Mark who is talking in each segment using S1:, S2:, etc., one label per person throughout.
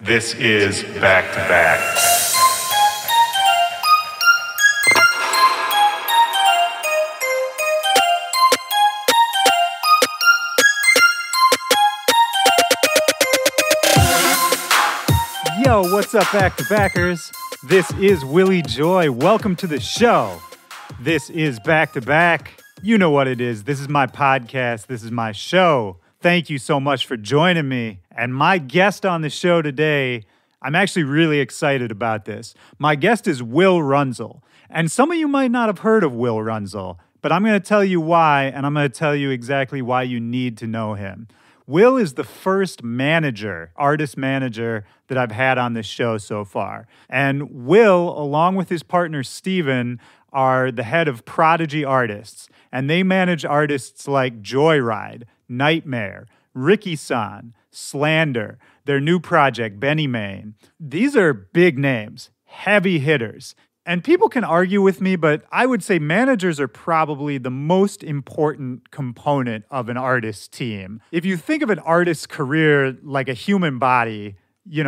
S1: This is Back to Back.
S2: Yo, what's up, Back to Backers? This is Willy Joy. Welcome to the show. This is Back to Back. You know what it is. This is my podcast. This is my show. Thank you so much for joining me. And my guest on the show today, I'm actually really excited about this. My guest is Will Runzel. And some of you might not have heard of Will Runzel, but I'm going to tell you why, and I'm going to tell you exactly why you need to know him. Will is the first artist manager that I've had on this show so far. And Will, along with his partner Steven, are the head of Prodigy Artists. And they manage artists like Joyryde, NGHTMRE, Rickyxsan, Slander, their new project, Benny Main. These are big names, heavy hitters. And people can argue with me, but I would say managers are probably the most important component of an artist's team. If you think of an artist's career like a human body,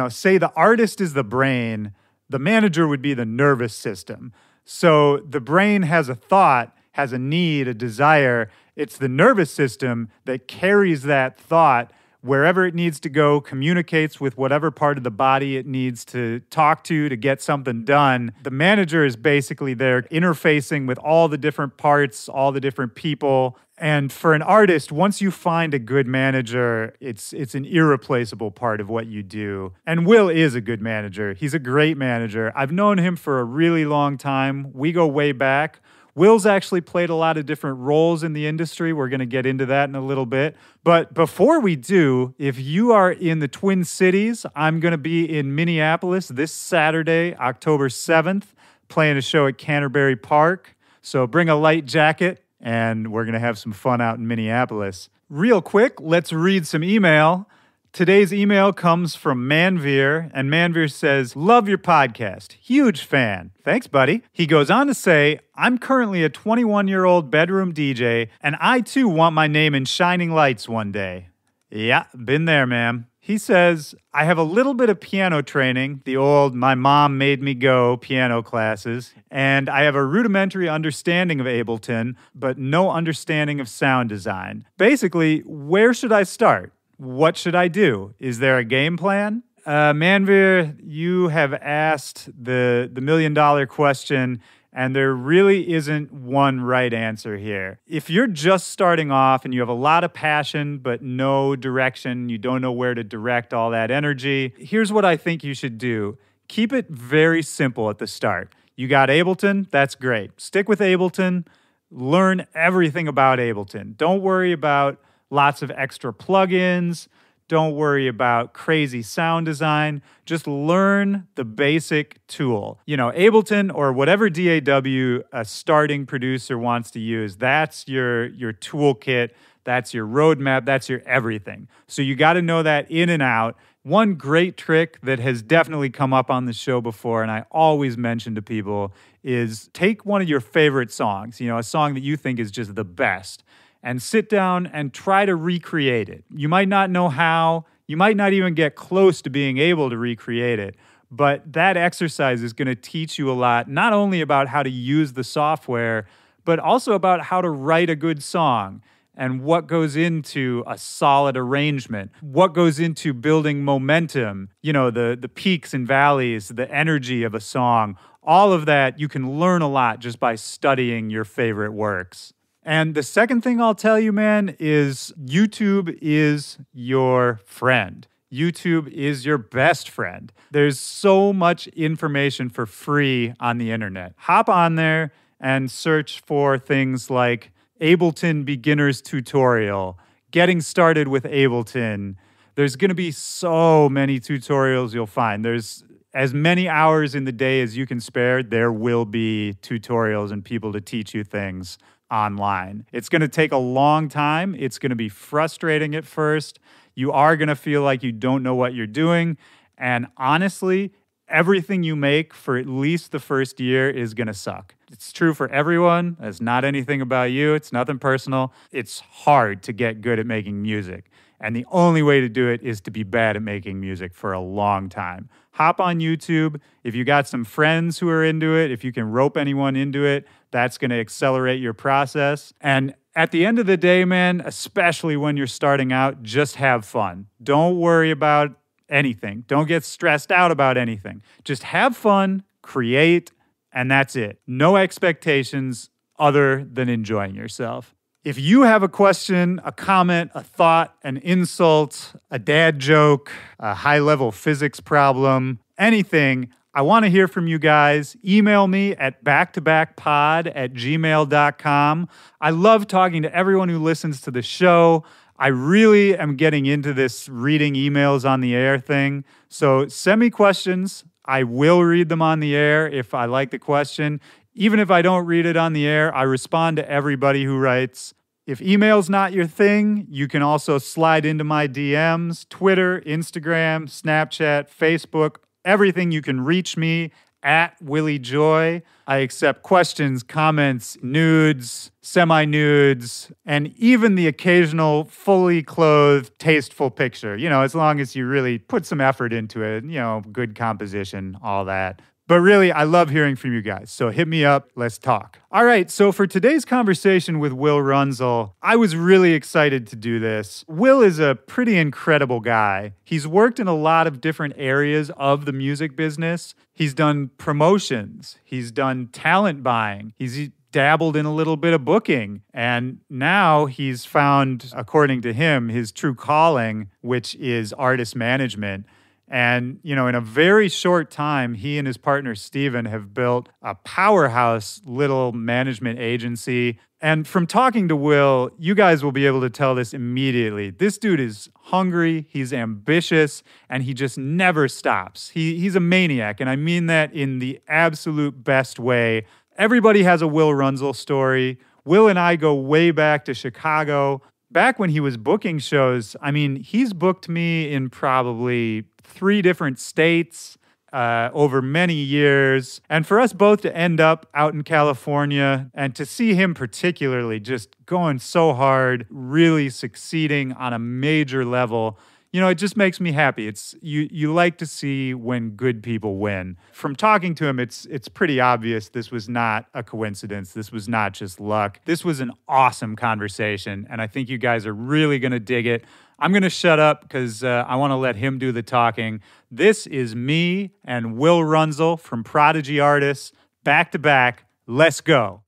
S2: say the artist is the brain, the manager would be the nervous system. So the brain has a thought, has a need, a desire. It's the nervous system that carries that thought wherever it needs to go, communicates with whatever part of the body it needs to talk to get something done. The manager is basically there interfacing with all the different parts, all the different people. And for an artist, once you find a good manager, it's an irreplaceable part of what you do. And Will is a good manager. He's a great manager. I've known him for a really long time. We go way back. Will's actually played a lot of different roles in the industry. We're going to get into that in a little bit. But before we do, if you are in the Twin Cities, I'm going to be in Minneapolis this Saturday, October 7th, playing a show at Canterbury Park. So bring a light jacket, and we're going to have some fun out in Minneapolis. Real quick, let's read some email. Today's email comes from Manveer, and Manveer says, "Love your podcast. Huge fan." Thanks, buddy. He goes on to say, "I'm currently a 21-year-old bedroom DJ, and I too want my name in shining lights one day." Yeah, been there, ma'am. He says, "I have a little bit of piano training, the old my mom made me go piano classes, and I have a rudimentary understanding of Ableton, but no understanding of sound design. Basically, where should I start? What should I do? Is there a game plan?" Manveer, you have asked the million-dollar question, and there really isn't one right answer here. If you're just starting off and you have a lot of passion but no direction, you don't know where to direct all that energy, here's what I think you should do. Keep it very simple at the start. You got Ableton? That's great. Stick with Ableton. Learn everything about Ableton. Don't worry about lots of extra plugins. Don't worry about crazy sound design. Just learn the basic tool. Ableton or whatever DAW a starting producer wants to use, that's your toolkit, that's your roadmap, that's your everything. So you got to know that in and out. One great trick that has definitely come up on the show before, and I always mention to people, is take one of your favorite songs, a song that you think is just the best, and sit down and try to recreate it. You might not know how, you might not even get close to being able to recreate it, but that exercise is going to teach you a lot, not only about how to use the software, but also about how to write a good song and what goes into a solid arrangement, what goes into building momentum, the peaks and valleys, the energy of a song. All of that, you can learn a lot just by studying your favorite works. And the second thing I'll tell you, man, is YouTube is your friend. YouTube is your best friend. There's so much information for free on the internet. Hop on there and search for things like Ableton Beginner's Tutorial, Getting Started with Ableton. There's going to be so many tutorials you'll find. There's as many hours in the day as you can spare, there will be tutorials and people to teach you things online. It's going to take a long time. It's going to be frustrating at first. You are going to feel like you don't know what you're doing. And honestly, everything you make for at least the first year is going to suck. It's true for everyone. It's not anything about you. It's nothing personal. It's hard to get good at making music. And the only way to do it is to be bad at making music for a long time. Hop on YouTube. If you got some friends who are into it, if you can rope anyone into it, that's going to accelerate your process. And at the end of the day, man, especially when you're starting out, just have fun. Don't worry about anything. Don't get stressed out about anything. Just have fun, create, and that's it. No expectations other than enjoying yourself. If you have a question, a comment, a thought, an insult, a dad joke, a high-level physics problem, anything, I want to hear from you guys. Email me at backtobackpod@gmail.com. I love talking to everyone who listens to the show. I really am getting into this reading emails on the air thing. So send me questions. I will read them on the air if I like the question. Even if I don't read it on the air, I respond to everybody who writes. If email's not your thing, you can also slide into my DMs, Twitter, Instagram, Snapchat, Facebook, everything. You can reach me at Willy Joy. I accept questions, comments, nudes, semi-nudes, and even the occasional fully clothed, tasteful picture. You know, as long as you really put some effort into it, you know, good composition, all that. But really, I love hearing from you guys. So hit me up. Let's talk. All right. So for today's conversation with Will Runzel, I was really excited to do this. Will is a pretty incredible guy. He's worked in a lot of different areas of the music business. He's done promotions. He's done talent buying. He's dabbled in a little bit of booking. And now he's found, according to him, his true calling, which is artist management. And, you know, in a very short time, he and his partner, Steven, have built a powerhouse little management agency. And from talking to Will, you guys will be able to tell this immediately. This dude is hungry, he's ambitious, and he just never stops. He's a maniac, and I mean that in the absolute best way. Everybody has a Will Runzel story. Will and I go way back to Chicago. Back when he was booking shows, I mean, he's booked me in probably 3 different states over many years. And for us both to end up out in California and to see him particularly just going so hard, really succeeding on a major level, you know, it just makes me happy. It's you like to see when good people win. From talking to him, it's pretty obvious this was not a coincidence. This was not just luck. This was an awesome conversation, and I think you guys are really going to dig it. I'm going to shut up because I want to let him do the talking. This is me and Will Runzel from Prodigy Artists, back to back. Let's go.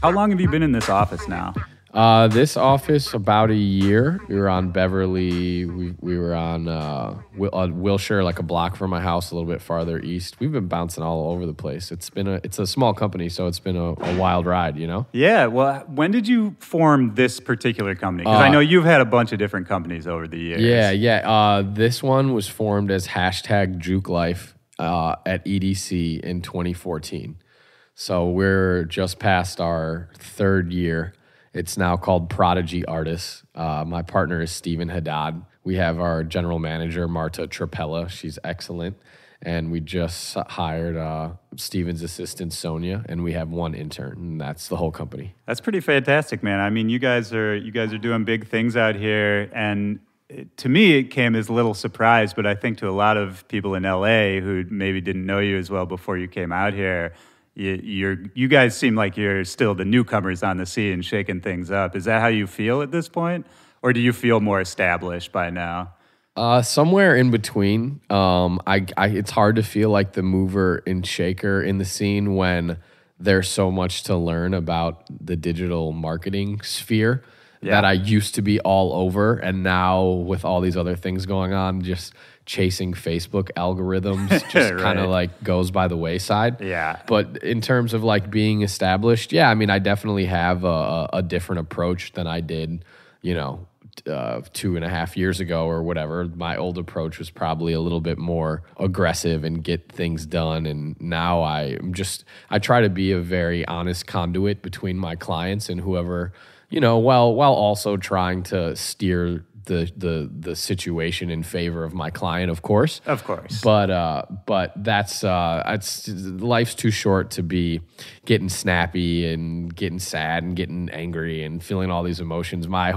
S2: How long have you been in this office now?
S3: This office, about a year. We were on Beverly. We were on Wilshire, like a block from my house, a little bit farther east. We've been bouncing all over the place. It's a small company, so it's been a wild ride, you know?
S2: Yeah. Well, when did you form this particular company? Because I know you've had a bunch of different companies over the years.
S3: Yeah. This one was formed as #JukeLife at EDC in 2014. So we're just past our 3rd year. It's now called Prodigy Artists. My partner is Steven Haddad. We have our general manager, Marta Trapella. She's excellent. And we just hired Steven's assistant, Sonia, and we have 1 intern, and that's the whole company.
S2: That's pretty fantastic, man. I mean, you guys are doing big things out here, and to me, it came as a little surprise, but I think to a lot of people in LA who maybe didn't know you as well before you came out here, you guys seem like you're still the newcomers on the scene, shaking things up. Is that how you feel at this point? Or do you feel more established by now?
S3: Somewhere in between. It's hard to feel like the mover and shaker in the scene when there's so much to learn about the digital marketing sphere that I used to be all over. And now with all these other things going on, just chasing Facebook algorithms just kind of like goes by the wayside.
S2: Yeah.
S3: But in terms of like being established, I mean, I definitely have a different approach than I did, 2.5 years ago or whatever. My old approach was probably a little bit more aggressive and get things done. And now I try to be a very honest conduit between my clients and whoever, while also trying to steer the situation in favor of my client, of course.
S2: Of course.
S3: But that's life's too short to be getting snappy and getting sad and getting angry and feeling all these emotions. My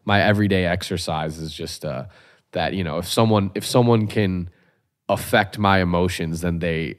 S3: everyday exercise is just that, if someone can affect my emotions, then they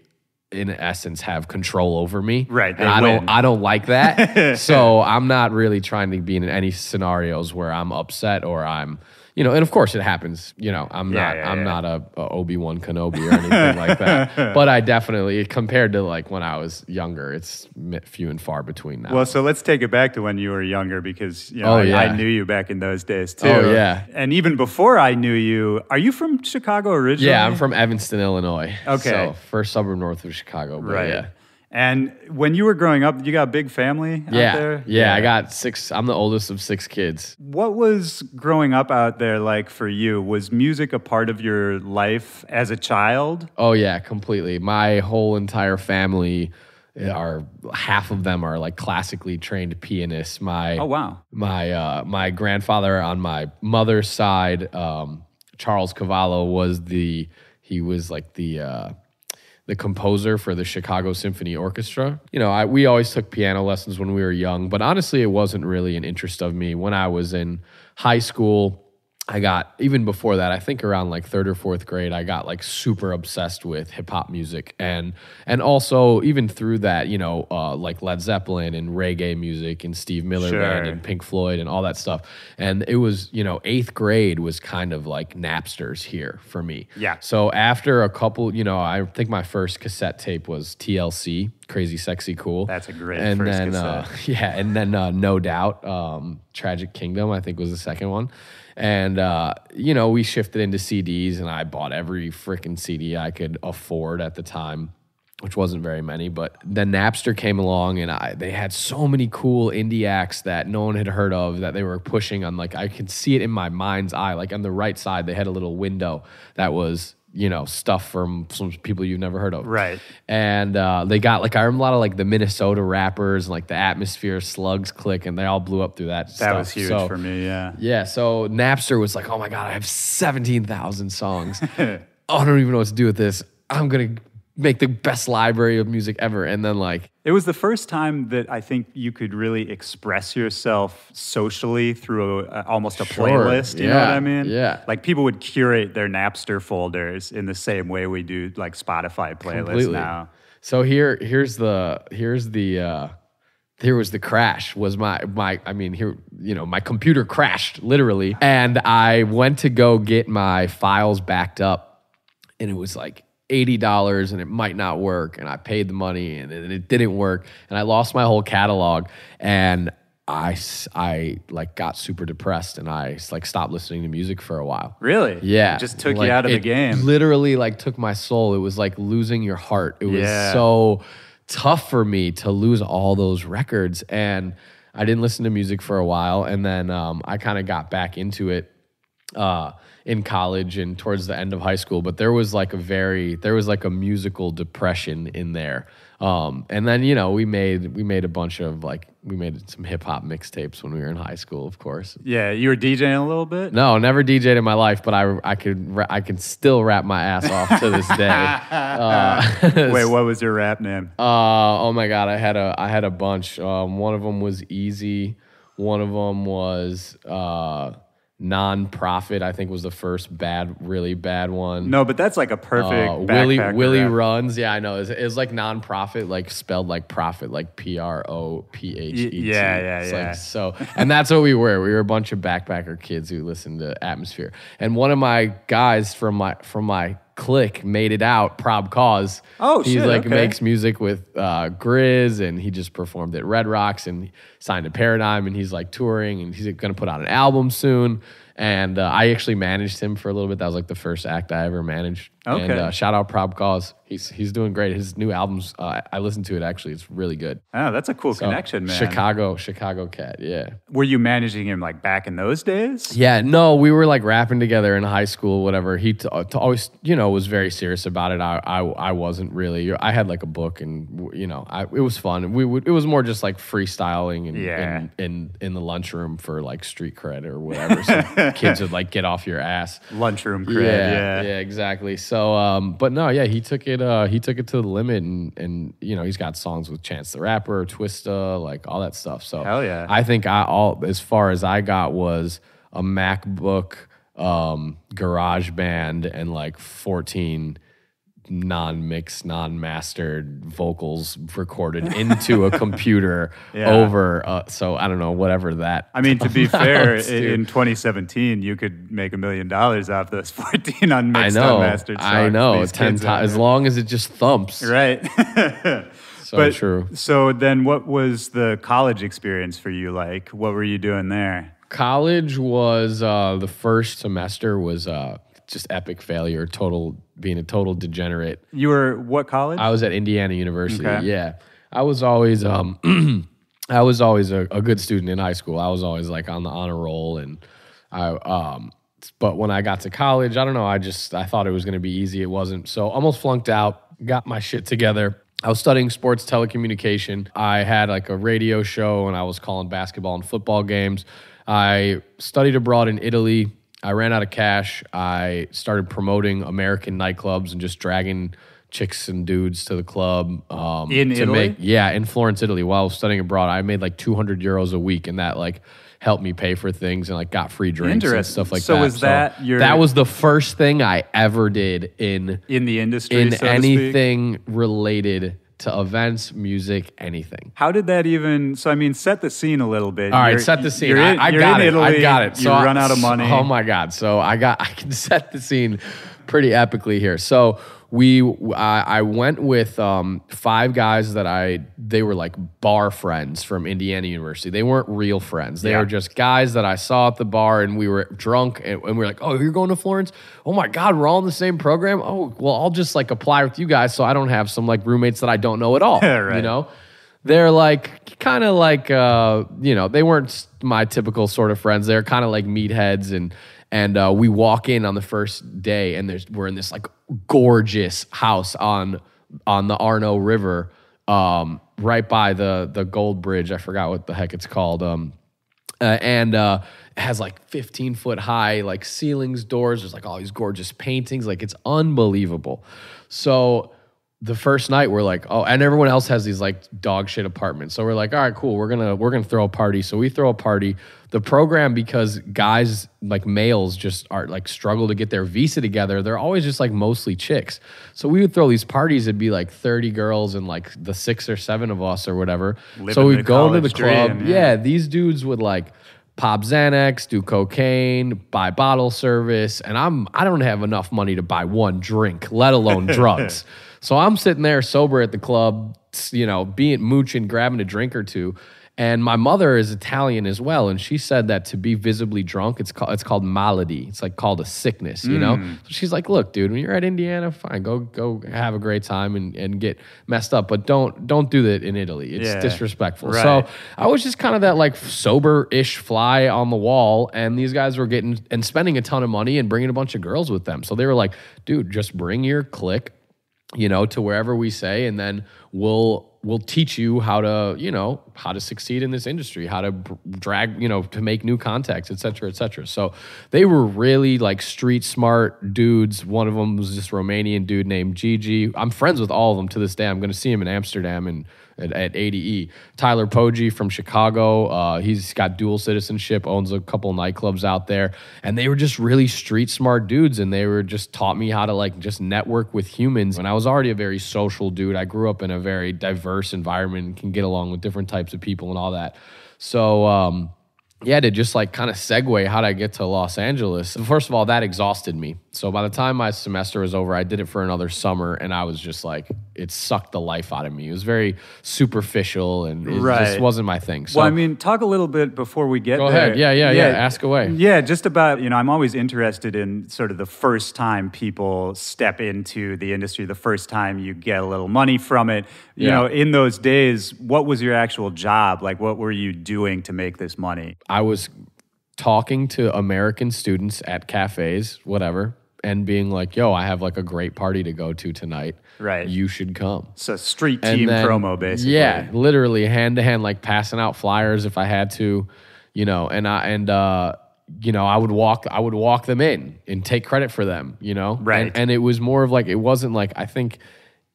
S3: in essence have control over me.
S2: Right.
S3: And I don't like that. So I'm not really trying to be in any scenarios where I'm upset or I'm, and of course it happens, I'm not a Obi-Wan Kenobi or anything like that. But I definitely, compared to like when I was younger, it's few and far between now.
S2: Well, so let's take it back to when you were younger because, I knew you back in those days too.
S3: Oh, yeah.
S2: And even before I knew you, are you from Chicago originally?
S3: Yeah, I'm from Evanston, Illinois.
S2: Okay.
S3: So first suburb north of Chicago. But
S2: right.
S3: Yeah.
S2: And when you were growing up, you got a big family out there?
S3: Yeah, I got 6. I'm the oldest of 6 kids.
S2: What was growing up out there like for you? Was music a part of your life as a child?
S3: Oh, yeah, completely. My whole entire family half of them are like classically trained pianists.
S2: Oh, wow.
S3: My grandfather on my mother's side, Charles Cavallo, was the composer for the Chicago Symphony Orchestra. We always took piano lessons when we were young, but honestly, it wasn't really an interest of me. When I was in high school, even before that, I think around like 3rd or 4th grade, I got like super obsessed with hip hop music. And also even through that, like Led Zeppelin and reggae music and Steve Miller Band and Pink Floyd and all that stuff. And it was, 8th grade was kind of like Napster's here for me.
S2: Yeah.
S3: So after a couple, I think my first cassette tape was TLC, Crazy Sexy Cool.
S2: That's a great first cassette.
S3: And then No Doubt, Tragic Kingdom, I think was the second one. And, we shifted into CDs, and I bought every freaking CD I could afford at the time, which wasn't very many. But then Napster came along, and they had so many cool indie acts that no one had heard of that they were pushing on. Like, I could see it in my mind's eye. Like, on the right side, they had a little window that was stuff from some people you've never heard of.
S2: Right.
S3: And they got, like, I remember a lot of, like, the Minnesota rappers and, like, the Atmosphere, Slugs Click, and they all blew up through that stuff.
S2: That was huge for me, yeah.
S3: Yeah, so Napster was like, oh, my God, I have 17,000 songs. I don't even know what to do with this. I'm going to make the best library of music ever. And then, like...
S2: It was the first time that I think you could really express yourself socially through almost a playlist. You know what I mean?
S3: Yeah.
S2: Like people would curate their Napster folders in the same way we do like Spotify playlists now.
S3: So here was the crash. Was my computer crashed literally, and I went to go get my files backed up, and it was like $80 and it might not work, and I paid the money and it didn't work, and I lost my whole catalog, and I like got super depressed, and I like stopped listening to music for a while.
S2: Really?
S3: Yeah.
S2: It just took you out of the game.
S3: Literally like took my soul. It was like losing your heart. It was so tough for me to lose all those records, and I didn't listen to music for a while, and then I kind of got back into it in college and towards the end of high school, but there was like a musical depression in there. And then, we made a bunch of we made some hip hop mixtapes when we were in high school, of course.
S2: Yeah. You were DJing a little bit?
S3: No, never DJed in my life, but I could still rap my ass off to this day.
S2: Wait, what was your rap name?
S3: Oh my God. I had a bunch. One of them was Easy. One of them was, Non-Profit, I think, was the first really bad one.
S2: No, but that's like a perfect
S3: Willy
S2: rap.
S3: Runs. Yeah, I know. It was like non-profit, like spelled like profit, like Prophet.
S2: Yeah.
S3: Like, so, and that's what we were. We were a bunch of backpacker kids who listened to Atmosphere. And one of my guys from my clique made it out, Prob Cause.
S2: Oh,
S3: he's
S2: shit,
S3: like
S2: okay.
S3: makes music with Grizz, and he just performed at Red Rocks and signed to Paradigm, and he's like touring, and he's gonna put out an album soon. And I actually managed him for a little bit. That was like the first act I ever managed.
S2: Okay.
S3: And shout out Prob Cause. He's doing great. His new albums, I listened to it actually. It's really good.
S2: Oh, that's a cool connection, man.
S3: Chicago cat, yeah.
S2: Were you managing him like back in those days?
S3: Yeah, no, we were like rapping together in high school, whatever. He always, was very serious about it. I wasn't really. I had like a book, and it was fun. It was more just like freestyling and in the lunchroom for like street cred or whatever. So kids would like get off your ass.
S2: Lunchroom cred,
S3: yeah, exactly. So, but no, yeah, he took it to the limit, and he's got songs with Chance the Rapper, Twista, like all that stuff. So
S2: hell yeah.
S3: I think as far as I got was a MacBook, GarageBand, and like 14 non-mixed, non-mastered vocals recorded into a computer over. So I don't know, whatever that.
S2: I mean, to be fair, in 2017, you could make $1 million off those 14 unmixed, unmastered songs.
S3: I know, 10 times, as long as it just thumps.
S2: Right.
S3: So true.
S2: So then what was the college experience for you like? What were you doing there?
S3: College was, the first semester was just epic failure, being a total degenerate.
S2: You were what college?
S3: I was at Indiana University.
S2: Okay.
S3: Yeah. I was always a good student in high school. I was always like on the honor roll, and but when I got to college, I don't know, I thought it was going to be easy. It wasn't. So almost flunked out, got my shit together. I was studying sports telecommunication. I had like a radio show, and I was calling basketball and football games. I studied abroad in Italy. I ran out of cash. I started promoting American nightclubs and just dragging chicks and dudes to the club.
S2: In Italy?
S3: In Florence, Italy. While I was studying abroad, I made like 200 euros a week, and that like helped me pay for things and like got free drinks and stuff like that.
S2: So was that
S3: that was the first thing I ever did in
S2: the industry,
S3: in
S2: so
S3: anything related to events, music, anything.
S2: How did that even? So I mean, set the scene a little bit.
S3: All right, set the scene. I got it.
S2: So you run out of money.
S3: Oh my God! So I can set the scene pretty epically here. So I went with 5 guys that they were like bar friends from Indiana University. They weren't real friends. They were just guys that I saw at the bar, and we were drunk, and we were like, "Oh, you're going to Florence? Oh my God, we're all in the same program. Oh, well, I'll just like apply with you guys, so I don't have some like roommates that I don't know at all."
S2: Right.
S3: They're like kind of like they weren't my typical sort of friends. They're kind of like meatheads, and we walk in on the first day, and we're in this like gorgeous house on the Arno River, right by the Gold Bridge. I forgot what the heck it's called. And it has like 15-foot high like ceilings, doors. There's like all these gorgeous paintings. Like it's unbelievable. So the first night we're like, oh, and everyone else has these like dog shit apartments. So we're like, all right, cool. We're gonna throw a party. So we throw a party. The program, because guys like males just are like struggle to get their visa together, they're always just like mostly chicks. So we would throw these parties. It'd be like 30 girls and like the 6 or 7 of us or whatever. So we'd go to the club.
S2: Dream,
S3: yeah, these dudes would like pop Xanax, do cocaine, buy bottle service, and I don't have enough money to buy one drink, let alone drugs. So I'm sitting there sober at the club, being mooching, grabbing a drink or two. And my mother is Italian as well, and she said that to be visibly drunk, it's called malady. It's like called a sickness, So she's like, look, dude, when you're at Indiana, fine, go have a great time and get messed up, but don't do that in Italy. It's disrespectful.
S2: Right.
S3: So I was just kind of that like sober-ish fly on the wall, and these guys were getting and spending a ton of money and bringing a bunch of girls with them. So they were like, dude, just bring your clique, to wherever we say, and then we'll teach you how to succeed in this industry, how to drag, to make new contacts, et cetera, et cetera. So they were really like street smart dudes. One of them was this Romanian dude named Gigi. I'm friends with all of them to this day. I'm going to see him in Amsterdam and at ADE. Tyler Poggi from Chicago. He's got dual citizenship, owns a couple nightclubs out there. And they were just really street smart dudes. And they were just taught me how to like just network with humans. And I was already a very social dude. I grew up in a very diverse environment and can get along with different types of people and all that. So, to just like kind of segue, how did I get to Los Angeles? First of all, that exhausted me. So by the time my semester was over, I did it for another summer, and I was just like, it sucked the life out of me. It was very superficial, and it
S2: Right.
S3: just wasn't my thing. So
S2: Well, I mean, talk a little bit before we get
S3: go
S2: there.
S3: ahead. Yeah. Ask away.
S2: Yeah, just about, I'm always interested in sort of the first time people step into the industry, the first time you get a little money from it. You know, in those days, what was your actual job? Like, what were you doing to make this money?
S3: I was talking to American students at cafes, whatever, and being like, yo, I have like a great party to go to tonight.
S2: Right.
S3: You should come.
S2: So street
S3: And
S2: team
S3: then-
S2: promo, basically.
S3: Yeah, literally hand to hand, like passing out flyers if I had to, I would walk them in and take credit for them,
S2: Right.
S3: And it was more of like, it wasn't like, I think,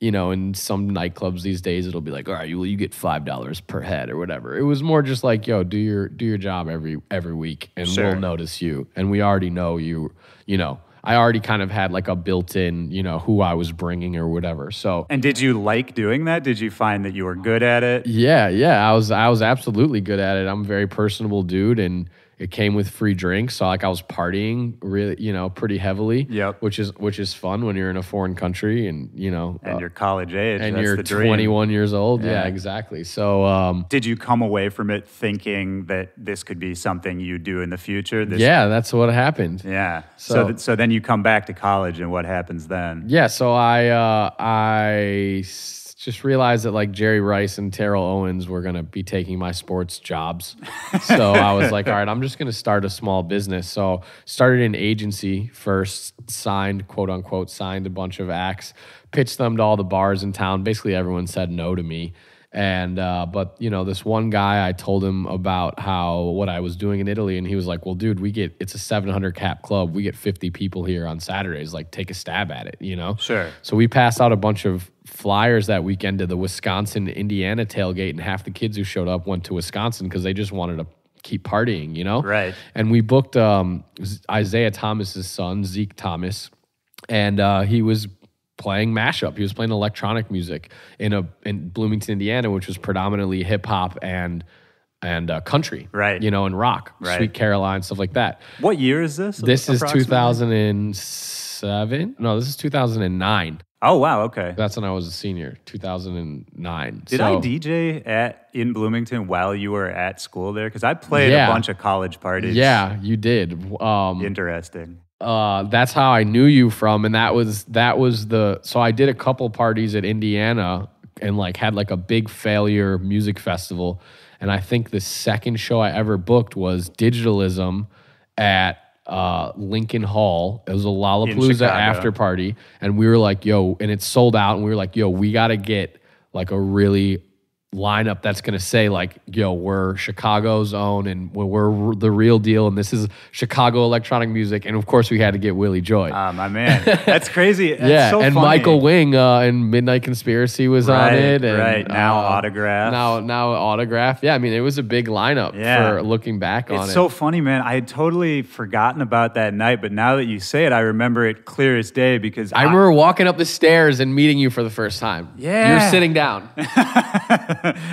S3: in some nightclubs these days, it'll be like, all right, you get $5 per head or whatever. It was more just like, yo, do your job every week, and
S2: Sure.
S3: we'll notice you, and we already know you. I already kind of had like a built-in, who I was bringing or whatever. So
S2: And did you like doing that? Did you find that you were good at it?
S3: yeah, I was absolutely good at it. I'm a very personable dude, and it came with free drinks. So like I was partying really, pretty heavily.
S2: Yep.
S3: Which is fun when you're in a foreign country and
S2: And you're college age.
S3: and
S2: That's
S3: you're
S2: the dream.
S3: 21 years old.
S2: Yeah.
S3: Yeah, exactly. So
S2: Did you come away from it thinking that this could be something you do in the future?
S3: yeah, that's what happened.
S2: Yeah.
S3: So-
S2: So then you come back to college, and what happens then?
S3: Yeah, so I just realized that like Jerry Rice and Terrell Owens were going to be taking my sports jobs. So I was like, all right, I'm just going to start a small business. So started an agency first, quote unquote, signed a bunch of acts, pitched them to all the bars in town. Basically everyone said no to me. And, but this one guy, I told him about what I was doing in Italy, and he was like, well, dude, it's a 700 cap club. We get 50 people here on Saturdays. Like, take a stab at it,
S2: Sure.
S3: So we passed out a bunch of flyers that weekend to the Wisconsin-Indiana tailgate, and half the kids who showed up went to Wisconsin because they just wanted to keep partying,
S2: Right.
S3: And we booked Isaiah Thomas's son, Zeke Thomas, and he was playing mashup. He was playing electronic music in Bloomington, Indiana, which was predominantly hip hop and country,
S2: Right.
S3: and rock,
S2: Right.
S3: Sweet Caroline, stuff like that.
S2: What year is this?
S3: This is
S2: approximately?
S3: 2007. No, this is 2009.
S2: Oh, wow. Okay.
S3: That's when I was a senior, 2009.
S2: Did I DJ in Bloomington while you were at school there? Because I played
S3: Yeah.
S2: a bunch of college parties.
S3: Yeah, you did.
S2: Interesting.
S3: That's how I knew you from, and that was so I did a couple parties at Indiana and like had like a big failure music festival, and I think the second show I ever booked was Digitalism at Lincoln Hall. It was a Lollapalooza
S2: Chicago.
S3: after party, and we were like, yo, and it sold out, and we were like, yo, we got to get like a really lineup that's going to say like, yo, we're Chicago's own, and we're the real deal, and this is Chicago electronic music. And of course we had to get Willy Joy.
S2: My man. That's crazy. That's
S3: yeah,
S2: so
S3: and
S2: funny.
S3: Michael Wing in Midnight Conspiracy was on it. And,
S2: right. Now Autograph.
S3: Now Autograph. Yeah, I mean, it was a big lineup
S2: Yeah.
S3: for looking back on it.
S2: It's so funny, man. I had totally forgotten about that night, but now that you say it, I remember it clear as day because
S3: I remember walking up the stairs and meeting you for the first time.
S2: Yeah.
S3: You're sitting down.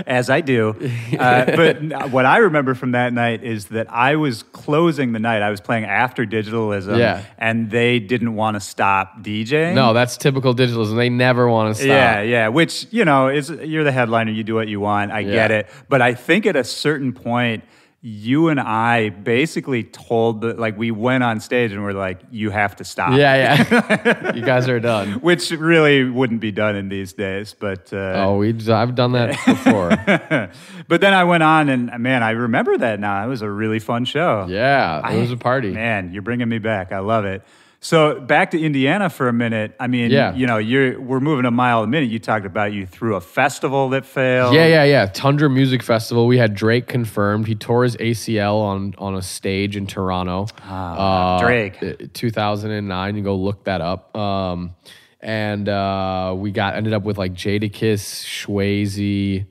S2: as I do. But what I remember from that night is that I was closing the night. I was playing after Digitalism,
S3: Yeah.
S2: and they didn't want to stop DJing.
S3: No, that's typical Digitalism. They never want to stop.
S2: Yeah, which, is you're the headliner, you do what you want. I get it. But I think at a certain point, you and I basically we went on stage and we're like, you have to stop.
S3: Yeah. You guys are done.
S2: Which really wouldn't be done in these days, but...
S3: I've done that before.
S2: But then I went on and, man, I remember that now. It was a really fun show.
S3: Yeah, it was a party.
S2: Man, you're bringing me back. I love it. So back to Indiana for a minute. I mean, we're moving a mile a minute. You talked about you threw a festival that failed.
S3: Yeah. Tundra Music Festival. We had Drake confirmed. He tore his ACL on a stage in Toronto.
S2: Drake.
S3: 2009. You go look that up. And we ended up with like Jadakiss, Shwayze,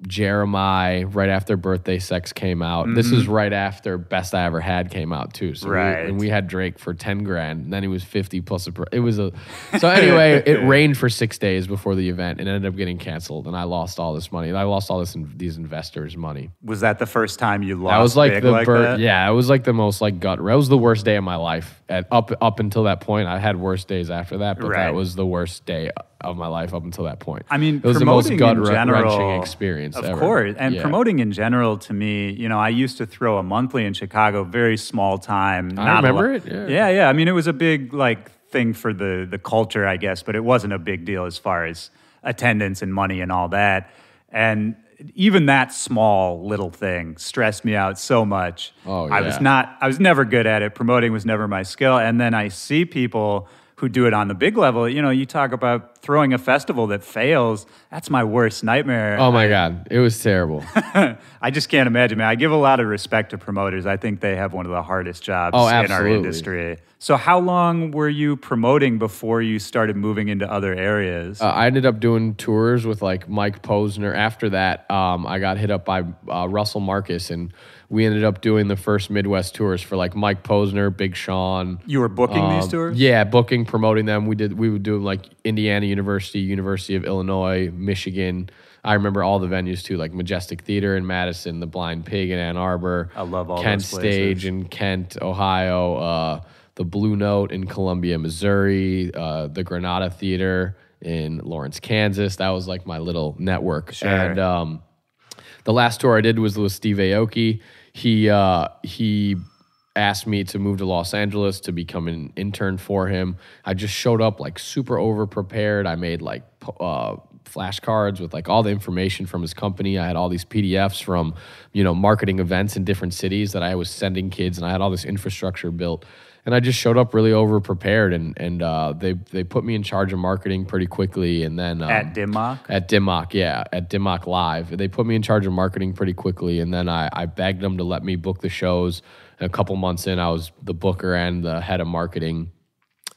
S3: Jeremiah, right after Birthday Sex came out.
S2: Mm-hmm.
S3: This is right after Best I Ever Had came out too. So
S2: right.
S3: we had Drake for 10 grand, and then he was 50 plus so anyway, it rained for 6 days before the event and ended up getting canceled, and I lost all this money. I lost all these investors' money.
S2: Was that the first time you lost?
S3: That was like
S2: big like that?
S3: Yeah, it was like the most like gut. That was the worst day of my life. Up until that point, I had worse days after that, but
S2: Right.
S3: that was the worst day of my life up until that point.
S2: I mean,
S3: it was the most
S2: promoting in general,
S3: gut-wrenching experience
S2: of
S3: ever.
S2: course. And promoting in general, to me, I used to throw a monthly in Chicago, very small time.
S3: I remember it.
S2: Yeah. I mean, it was a big thing for the culture, I guess, but it wasn't a big deal as far as attendance and money and all that. And even that small little thing stressed me out so much.
S3: Oh, yeah.
S2: I was never good at it. Promoting was never my skill. And then I see people who do it on the big level. You talk about throwing a festival that fails. That's my worst nightmare.
S3: Oh my God, it was terrible.
S2: I just can't imagine, man. I give a lot of respect to promoters. I think they have one of the hardest jobs in our industry. So how long were you promoting before you started moving into other areas?
S3: I ended up doing tours with Mike Posner. After that, I got hit up by Russell Marcus, and we ended up doing the first Midwest tours for Mike Posner, Big Sean.
S2: You were booking these tours?
S3: Yeah, booking, promoting them. We would do Indiana University, University of Illinois, Michigan. I remember all the venues too, like Majestic Theater in Madison, the Blind Pig in Ann Arbor.
S2: I love all
S3: Kent
S2: those places.
S3: Stage in Kent, Ohio. The Blue Note in Columbia, Missouri. The Granada Theater in Lawrence, Kansas. That was my little network.
S2: Sure.
S3: And the last tour I did was with Steve Aoki. He asked me to move to Los Angeles to become an intern for him. I just showed up super over prepared. I made flashcards with all the information from his company. I had all these PDFs from marketing events in different cities that I was sending kids, and I had all this infrastructure built. And I just showed up really over prepared, and they put me in charge of marketing pretty quickly. And then
S2: at DimMock?
S3: At DimMock, yeah, at DimMock Live. They put me in charge of marketing pretty quickly, and then I begged them to let me book the shows. And a couple months in, I was the booker and the head of marketing.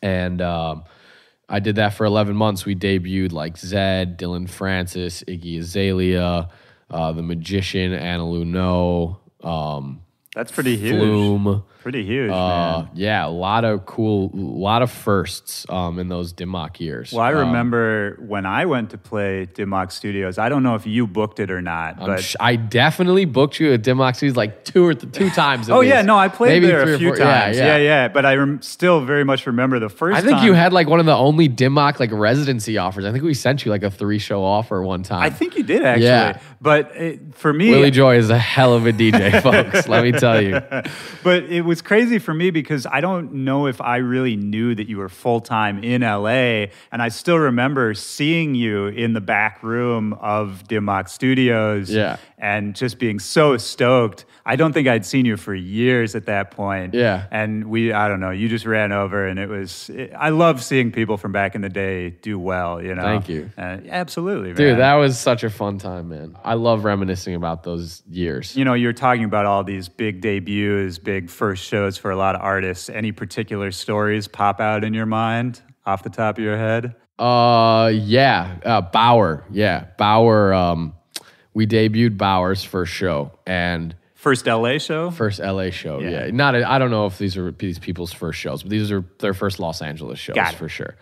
S3: And I did that for 11 months. We debuted Zed, Dylan Francis, Iggy Azalea, The Magician, Anna Luneau.
S2: That's pretty huge.
S3: Flume.
S2: Pretty huge, man.
S3: Yeah, a lot of firsts in those DimMock years.
S2: Well, I remember when I went to play DimMock Studios, I don't know if you booked it or not, but
S3: I definitely booked you at DimMock Studios two times at
S2: Oh,
S3: least.
S2: yeah, no, I played
S3: Maybe
S2: there a few times.
S3: Yeah.
S2: But I still very much remember the first time.
S3: I think you had one of the only DimMock residency offers. I think we sent you a 3-show offer one time.
S2: I think you did, actually.
S3: Yeah.
S2: But for me...
S3: Willy Joy is a hell of a DJ, folks. Let me tell you.
S2: But it was crazy for me because I don't know if I really knew that you were full-time in LA, and I still remember seeing you in the back room of DimMock Studios and just being so stoked. I don't think I'd seen you for years at that point.
S3: Yeah.
S2: And I don't know, you just ran over, and I love seeing people from back in the day do well,
S3: Thank you.
S2: Absolutely, man.
S3: Dude, that was such a fun time, man. I love reminiscing about those years.
S2: You're talking about all these big debuts, big first shows for a lot of artists. Any particular stories pop out in your mind off the top of your head?
S3: Bauer. Yeah, Bauer. We debuted Bauer's first show, and
S2: first LA show.
S3: Yeah. I don't know if these are these people's first shows, but these are their first Los Angeles shows for sure.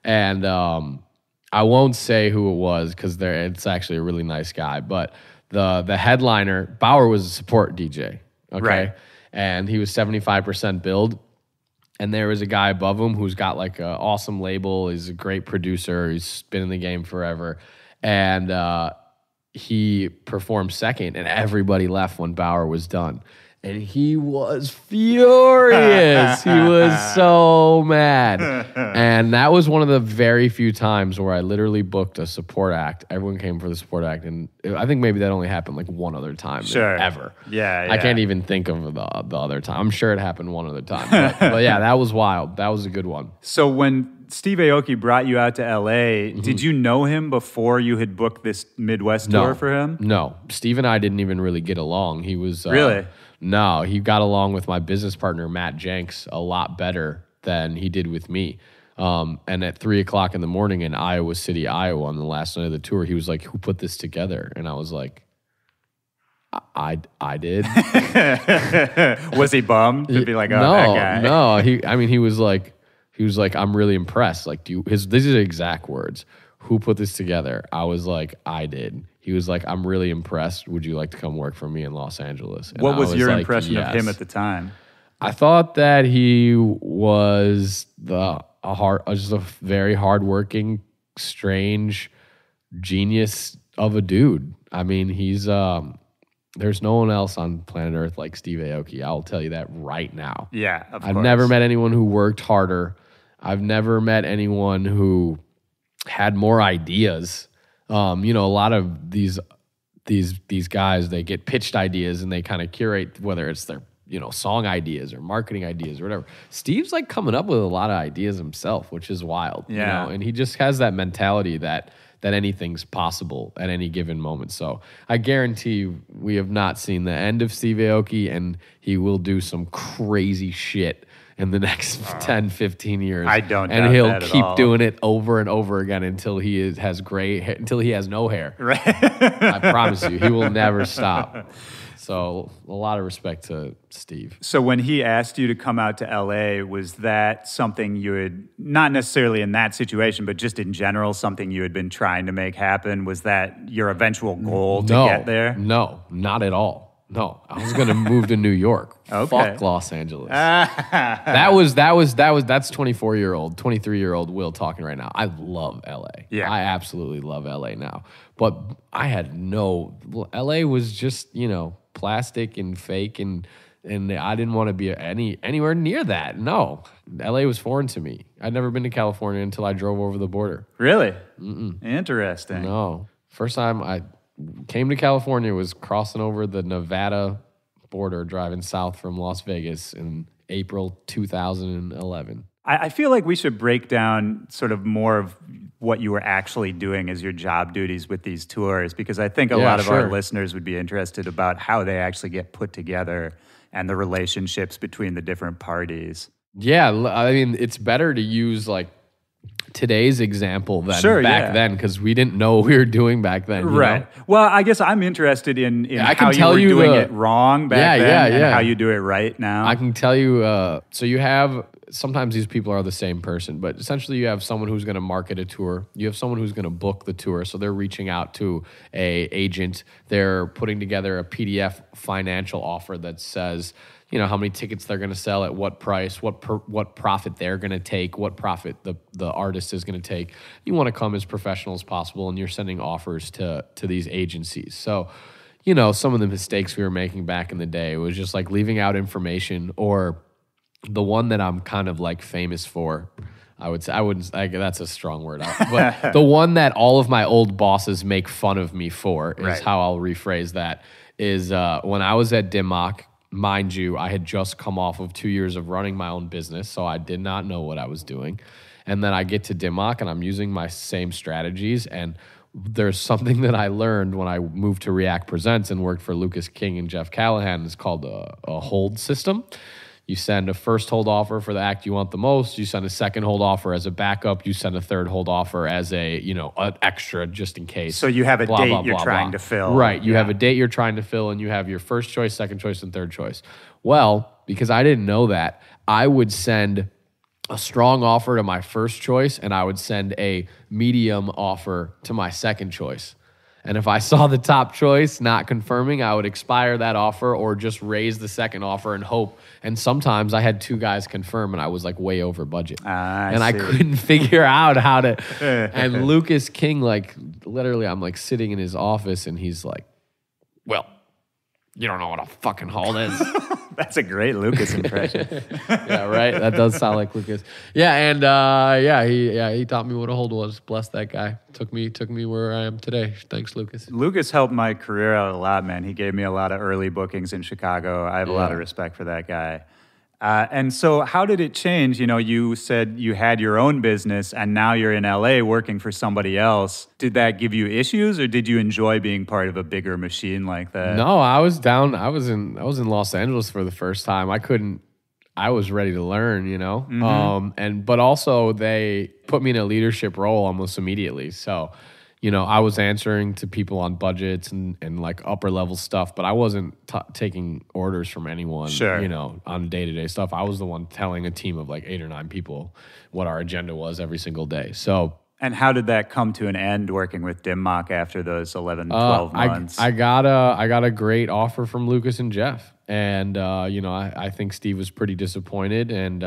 S3: And I won't say who it was because it's actually a really nice guy, but the headliner, Bauer, was a support DJ. Okay.
S2: Right.
S3: And he was 75% billed. And there was a guy above him who's got an awesome label. He's a great producer. He's been in the game forever. And he performed second, and everybody left when Bauer was done. And he was furious. He was so mad. And that was one of the very few times where I literally booked a support act. Everyone came for the support act. And I think maybe that only happened one other time ever.
S2: Yeah.
S3: I can't even think of the other time. I'm sure it happened one other time. But yeah, that was wild. That was a good one.
S2: So when Steve Aoki brought you out to LA, did you know him before you had booked this Midwest tour for him?
S3: No. Steve and I didn't even really get along. He was...
S2: Really?
S3: No, he got along with my business partner, Matt Jenks, a lot better than he did with me. And at 3 o'clock in the morning in Iowa City, Iowa, on the last night of the tour, he was like, "Who put this together?" And I was like, I did.
S2: Was he bummed to be like, "Oh,
S3: no,
S2: that guy"?
S3: No, he was like, "I'm really impressed." These are the exact words. "Who put this together?" I was like, "I did." He was like, "I'm really impressed. Would you like to come work for me in Los Angeles?" And
S2: what was your impression
S3: yes.
S2: of him at the time?
S3: I thought that he was just a very hardworking, strange genius of a dude. I mean, he's there's no one else on planet Earth like Steve Aoki. I'll tell you that right now.
S2: Yeah, of
S3: I've
S2: course.
S3: never met anyone who worked harder. I've never met anyone who had more ideas. A lot of these guys, they get pitched ideas and they kind of curate, whether it's their song ideas or marketing ideas or whatever. Steve's like coming up with a lot of ideas himself, which is wild.
S2: Yeah.
S3: And he just has that mentality that anything's possible at any given moment. So I guarantee you, we have not seen the end of Steve Aoki, and he will do some crazy shit in the next 10, 15 years.
S2: I don't
S3: And
S2: doubt
S3: he'll
S2: that at
S3: keep
S2: all.
S3: doing it over and over again until he has gray hair, until he has no hair.
S2: Right.
S3: I promise you, he will never stop. So a lot of respect to Steve.
S2: So when he asked you to come out to LA, was that something you had, not necessarily in that situation, but just in general, something you had been trying to make happen? Was that your eventual goal to get there?
S3: No, not at all. No, I was going to move to New York.
S2: Okay.
S3: Fuck Los Angeles. That's 23-year-old Will talking right now. I love LA.
S2: Yeah.
S3: I absolutely love LA now. But I had LA was just, plastic and fake, and I didn't want to be anywhere near that. No, LA was foreign to me. I'd never been to California until I drove over the border.
S2: Really? Interesting.
S3: No. First time I came to California was crossing over the Nevada border, driving south from Las Vegas in April 2011.
S2: I feel like we should break down sort of more of what you were actually doing as your job duties with these tours, because I think a lot of our listeners would be interested about how they actually get put together and the relationships between the different parties.
S3: Yeah, I mean, it's better to use like today's example than back then, because we didn't know what we were doing back then.
S2: Right. Well, I guess I'm interested in how you were doing it wrong back then and how you do it right now.
S3: I can tell you, so you have, sometimes these people are the same person, but essentially you have someone who's going to market a tour. You have someone who's going to book the tour. So they're reaching out to a agent. They're putting together a PDF financial offer that says, how many tickets they're going to sell at what price, what profit they're going to take, what profit the artist is going to take. You want to come as professional as possible, and you're sending offers to these agencies. So, some of the mistakes we were making back in the day was just like leaving out information, or the one that I'm kind of like famous for. That's a strong word. But the one that all of my old bosses make fun of me for is how I'll rephrase that, is when I was at NGHTMRE. Mind you, I had just come off of 2 years of running my own business, so I did not know what I was doing. And then I get to NGHTMRE, and I'm using my same strategies. And there's something that I learned when I moved to React Presents and worked for Lucas King and Jeff Callahan. It's called a hold system. You send a first hold offer for the act you want the most. You send a second hold offer as a backup. You send a third hold offer as an extra just in case.
S2: So you have a date you're trying to fill.
S3: Right. You have a date you're trying to fill, and you have your first choice, second choice, and third choice. Well, because I didn't know that, I would send a strong offer to my first choice, and I would send a medium offer to my second choice. And if I saw the top choice not confirming, I would expire that offer or just raise the second offer and hope. And sometimes I had two guys confirm, and I was like way over budget. I couldn't figure out how to. And Lucas King, like literally, I'm like sitting in his office, and he's like, "Well, you don't know what a fucking hold is."
S2: That's a great Lucas impression.
S3: Yeah, right. That does sound like Lucas. Yeah, and he taught me what a hold was. Bless that guy. Took me where I am today. Thanks, Lucas.
S2: Lucas helped my career out a lot, man. He gave me a lot of early bookings in Chicago. I have a lot of respect for that guy. And so how did it change? You said you had your own business, and now you're in LA working for somebody else. Did that give you issues, or did you enjoy being part of a bigger machine like that?
S3: No, I was down. I was in Los Angeles for the first time. I was ready to learn, Mm-hmm. But also they put me in a leadership role almost immediately. So, I was answering to people on budgets and like upper level stuff, but I wasn't taking orders from anyone, on day-to-day stuff. I was the one telling a team of like 8 or 9 people what our agenda was every single day. So,
S2: and how did that come to an end working with NGHTMRE after those 11, 12 months?
S3: I got a great offer from Lucas and Jeff. And, I think Steve was pretty disappointed. And,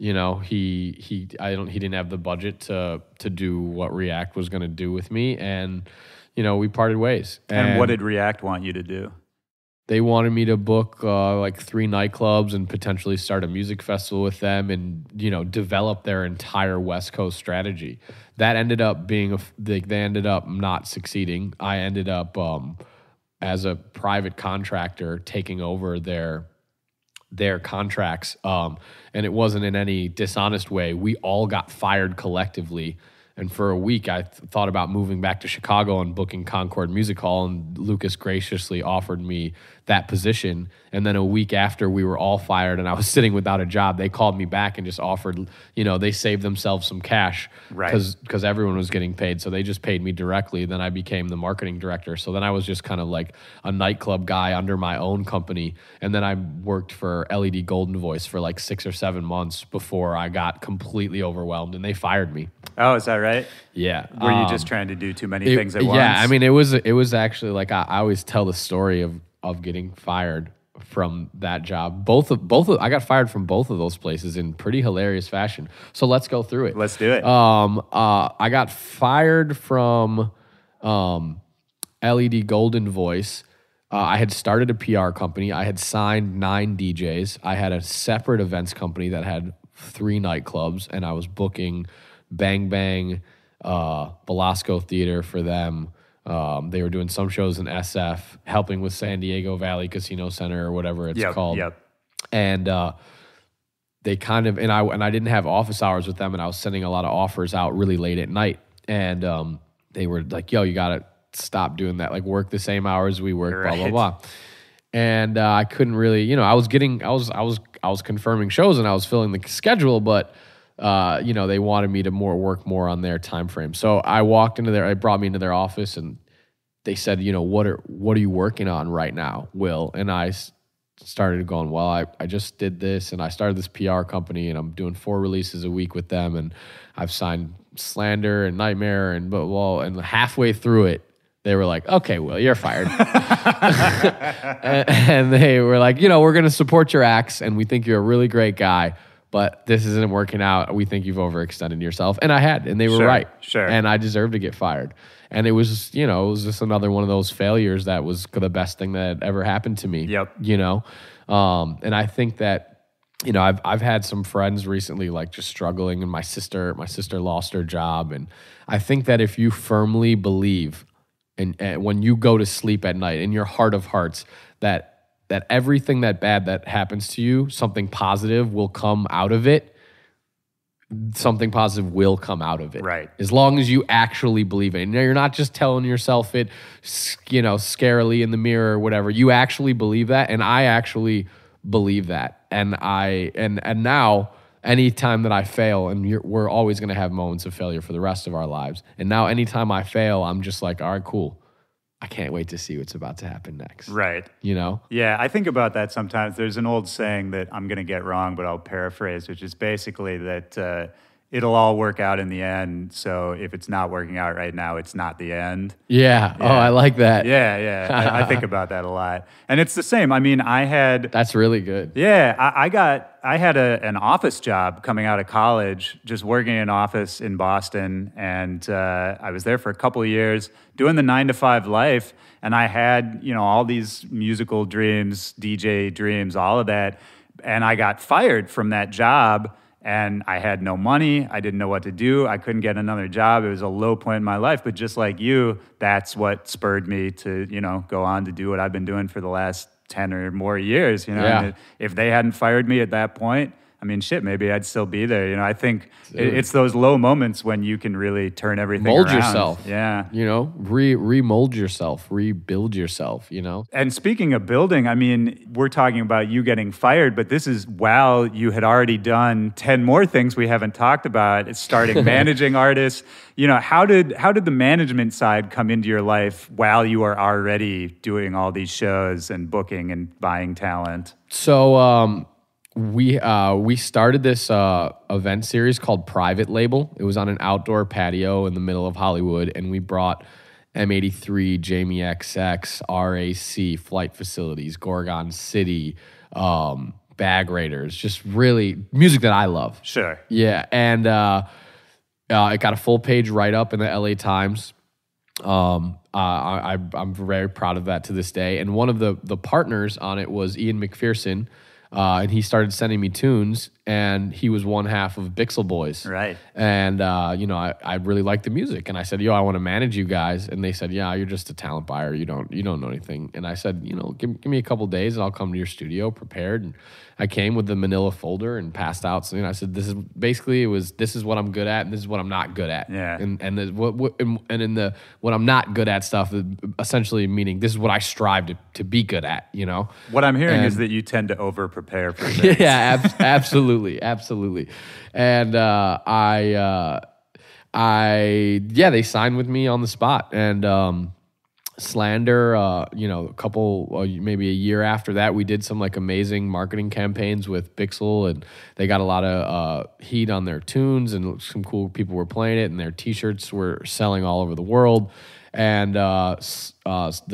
S3: You know, he didn't have the budget to do what React was going to do with me, and you know, we parted ways.
S2: And what did React want you to do?
S3: They wanted me to book like 3 nightclubs and potentially start a music festival with them, and you know, develop their entire West Coast strategy. That ended up being they ended up not succeeding. I ended up as a private contractor taking over their contracts, and it wasn't in any dishonest way. We all got fired collectively. And for a week, I thought about moving back to Chicago and booking Concord Music Hall, and Lucas graciously offered me that position. And then a week after we were all fired and I was sitting without a job, they called me back and just offered, you know, they saved themselves some cash because everyone was getting paid. So they just paid me directly. Then I became the marketing director. So then I was just kind of like a nightclub guy under my own company. And then I worked for LED Golden Voice for like 6 or 7 months before I got completely overwhelmed and they fired me.
S2: Oh, is that right?
S3: Yeah.
S2: Were you just trying to do too many things at once?
S3: Yeah, I mean, it was actually like I always tell the story of getting fired from that job. I got fired from both of those places in pretty hilarious fashion. So let's go through it.
S2: Let's do it.
S3: I got fired from LED Golden Voice. I had started a PR company. I had signed 9 DJs. I had a separate events company that had 3 nightclubs, and I was booking Bang Bang, Belasco Theater for them. They were doing some shows in SF, helping with San Diego Valley Casino Center or whatever it's called. Yep. And they kind of, and I didn't have office hours with them, and I was sending a lot of offers out really late at night. And they were like, "Yo, you gotta stop doing that. Like, work the same hours we work, blah blah blah." And I couldn't really, you know, I was confirming shows and I was filling the schedule, but you know, they wanted me to work more on their time frame. So I walked into I brought me into their office and they said, you know, what are you working on right now, Will? And I started going, well, I just did this and I started this PR company and I'm doing 4 releases a week with them and I've signed Slander and Nightmare and and halfway through it, they were like, okay, Will, you're fired. and they were like, you know, we're going to support your acts and we think you're a really great guy, but this isn't working out. We think you've overextended yourself. And I had, and they were right. Sure. And I deserved to get fired. And it was, you know, it was just another one of those failures that was the best thing that ever happened to me. Yep. You know? And I think that, you know, I've had some friends recently like just struggling, and my sister lost her job. And I think that if you firmly believe, and when you go to sleep at night in your heart of hearts, that everything that bad that happens to you, something positive will come out of it. Something positive will come out of it. Right. As long as you actually believe it. And you're not just telling yourself it, you know, scarily in the mirror or whatever. You actually believe that. And I actually believe that. And now, anytime that I fail, and we're always going to have moments of failure for the rest of our lives. And now anytime I fail, I'm just like, all right, cool. I can't wait to see what's about to happen next. Right. You know? Yeah, I think about that sometimes. There's an old saying that I'm going to get wrong, but I'll paraphrase, which is basically that it'll all work out in the end. So if it's not working out right now, it's not the end. Yeah. Oh, I like that. Yeah. I think about that a lot. And it's the same. I mean, That's really good. Yeah. I had an office job coming out of college, just working in an office in Boston. And I was there for a couple of years doing the 9-to-5 life. And I had, you know, all these musical dreams, DJ dreams, all of that. And I got fired from that job. And I had no money. I didn't know what to do. I couldn't get another job. It was a low point in my life. But just like you, that's what spurred me to, you know, go on to do what I've been doing for the last 10 or more years. You know, and if they hadn't fired me at that point, I mean, shit, maybe I'd still be there. You know, I think it's those low moments when you can really turn everything around. Mold yourself. Yeah. You know, remold yourself, rebuild yourself, you know? And speaking of building, I mean, we're talking about you getting fired, but this is while you had already done 10 more things we haven't talked about. It's starting managing artists. You know, how did the management side come into your life while you are already doing all these shows and booking and buying talent? So, we started this event series called Private Label. It was on an outdoor patio in the middle of Hollywood, and we brought M83, Jamie XX, RAC, Flight Facilities, Gorgon City, Bag Raiders, just really music that I love.
S2: Sure.
S3: Yeah, and it got a full page write-up in the LA Times. I'm very proud of that to this day. And one of the partners on it was Ian McPherson, and he started sending me tunes, and he was one half of Bixel Boys.
S2: Right.
S3: And, I really liked the music. And I said, I want to manage you guys. And they said, yeah, you're just a talent buyer. You don't know anything. And I said, give me a couple days and I'll come to your studio prepared. And I came with the manila folder and passed out something. I said, this is what I'm good at and this is what I'm not good at.
S2: Yeah.
S3: And what I'm not good at stuff, essentially meaning this is what I strive to be good at,
S2: What I'm hearing is that you tend to over-prepare for things.
S3: Yeah, absolutely. And they signed with me on the spot. And Slander, maybe a year after that, we did some like amazing marketing campaigns with Bixel, and they got a lot of heat on their tunes, and some cool people were playing it, and their T-shirts were selling all over the world. And the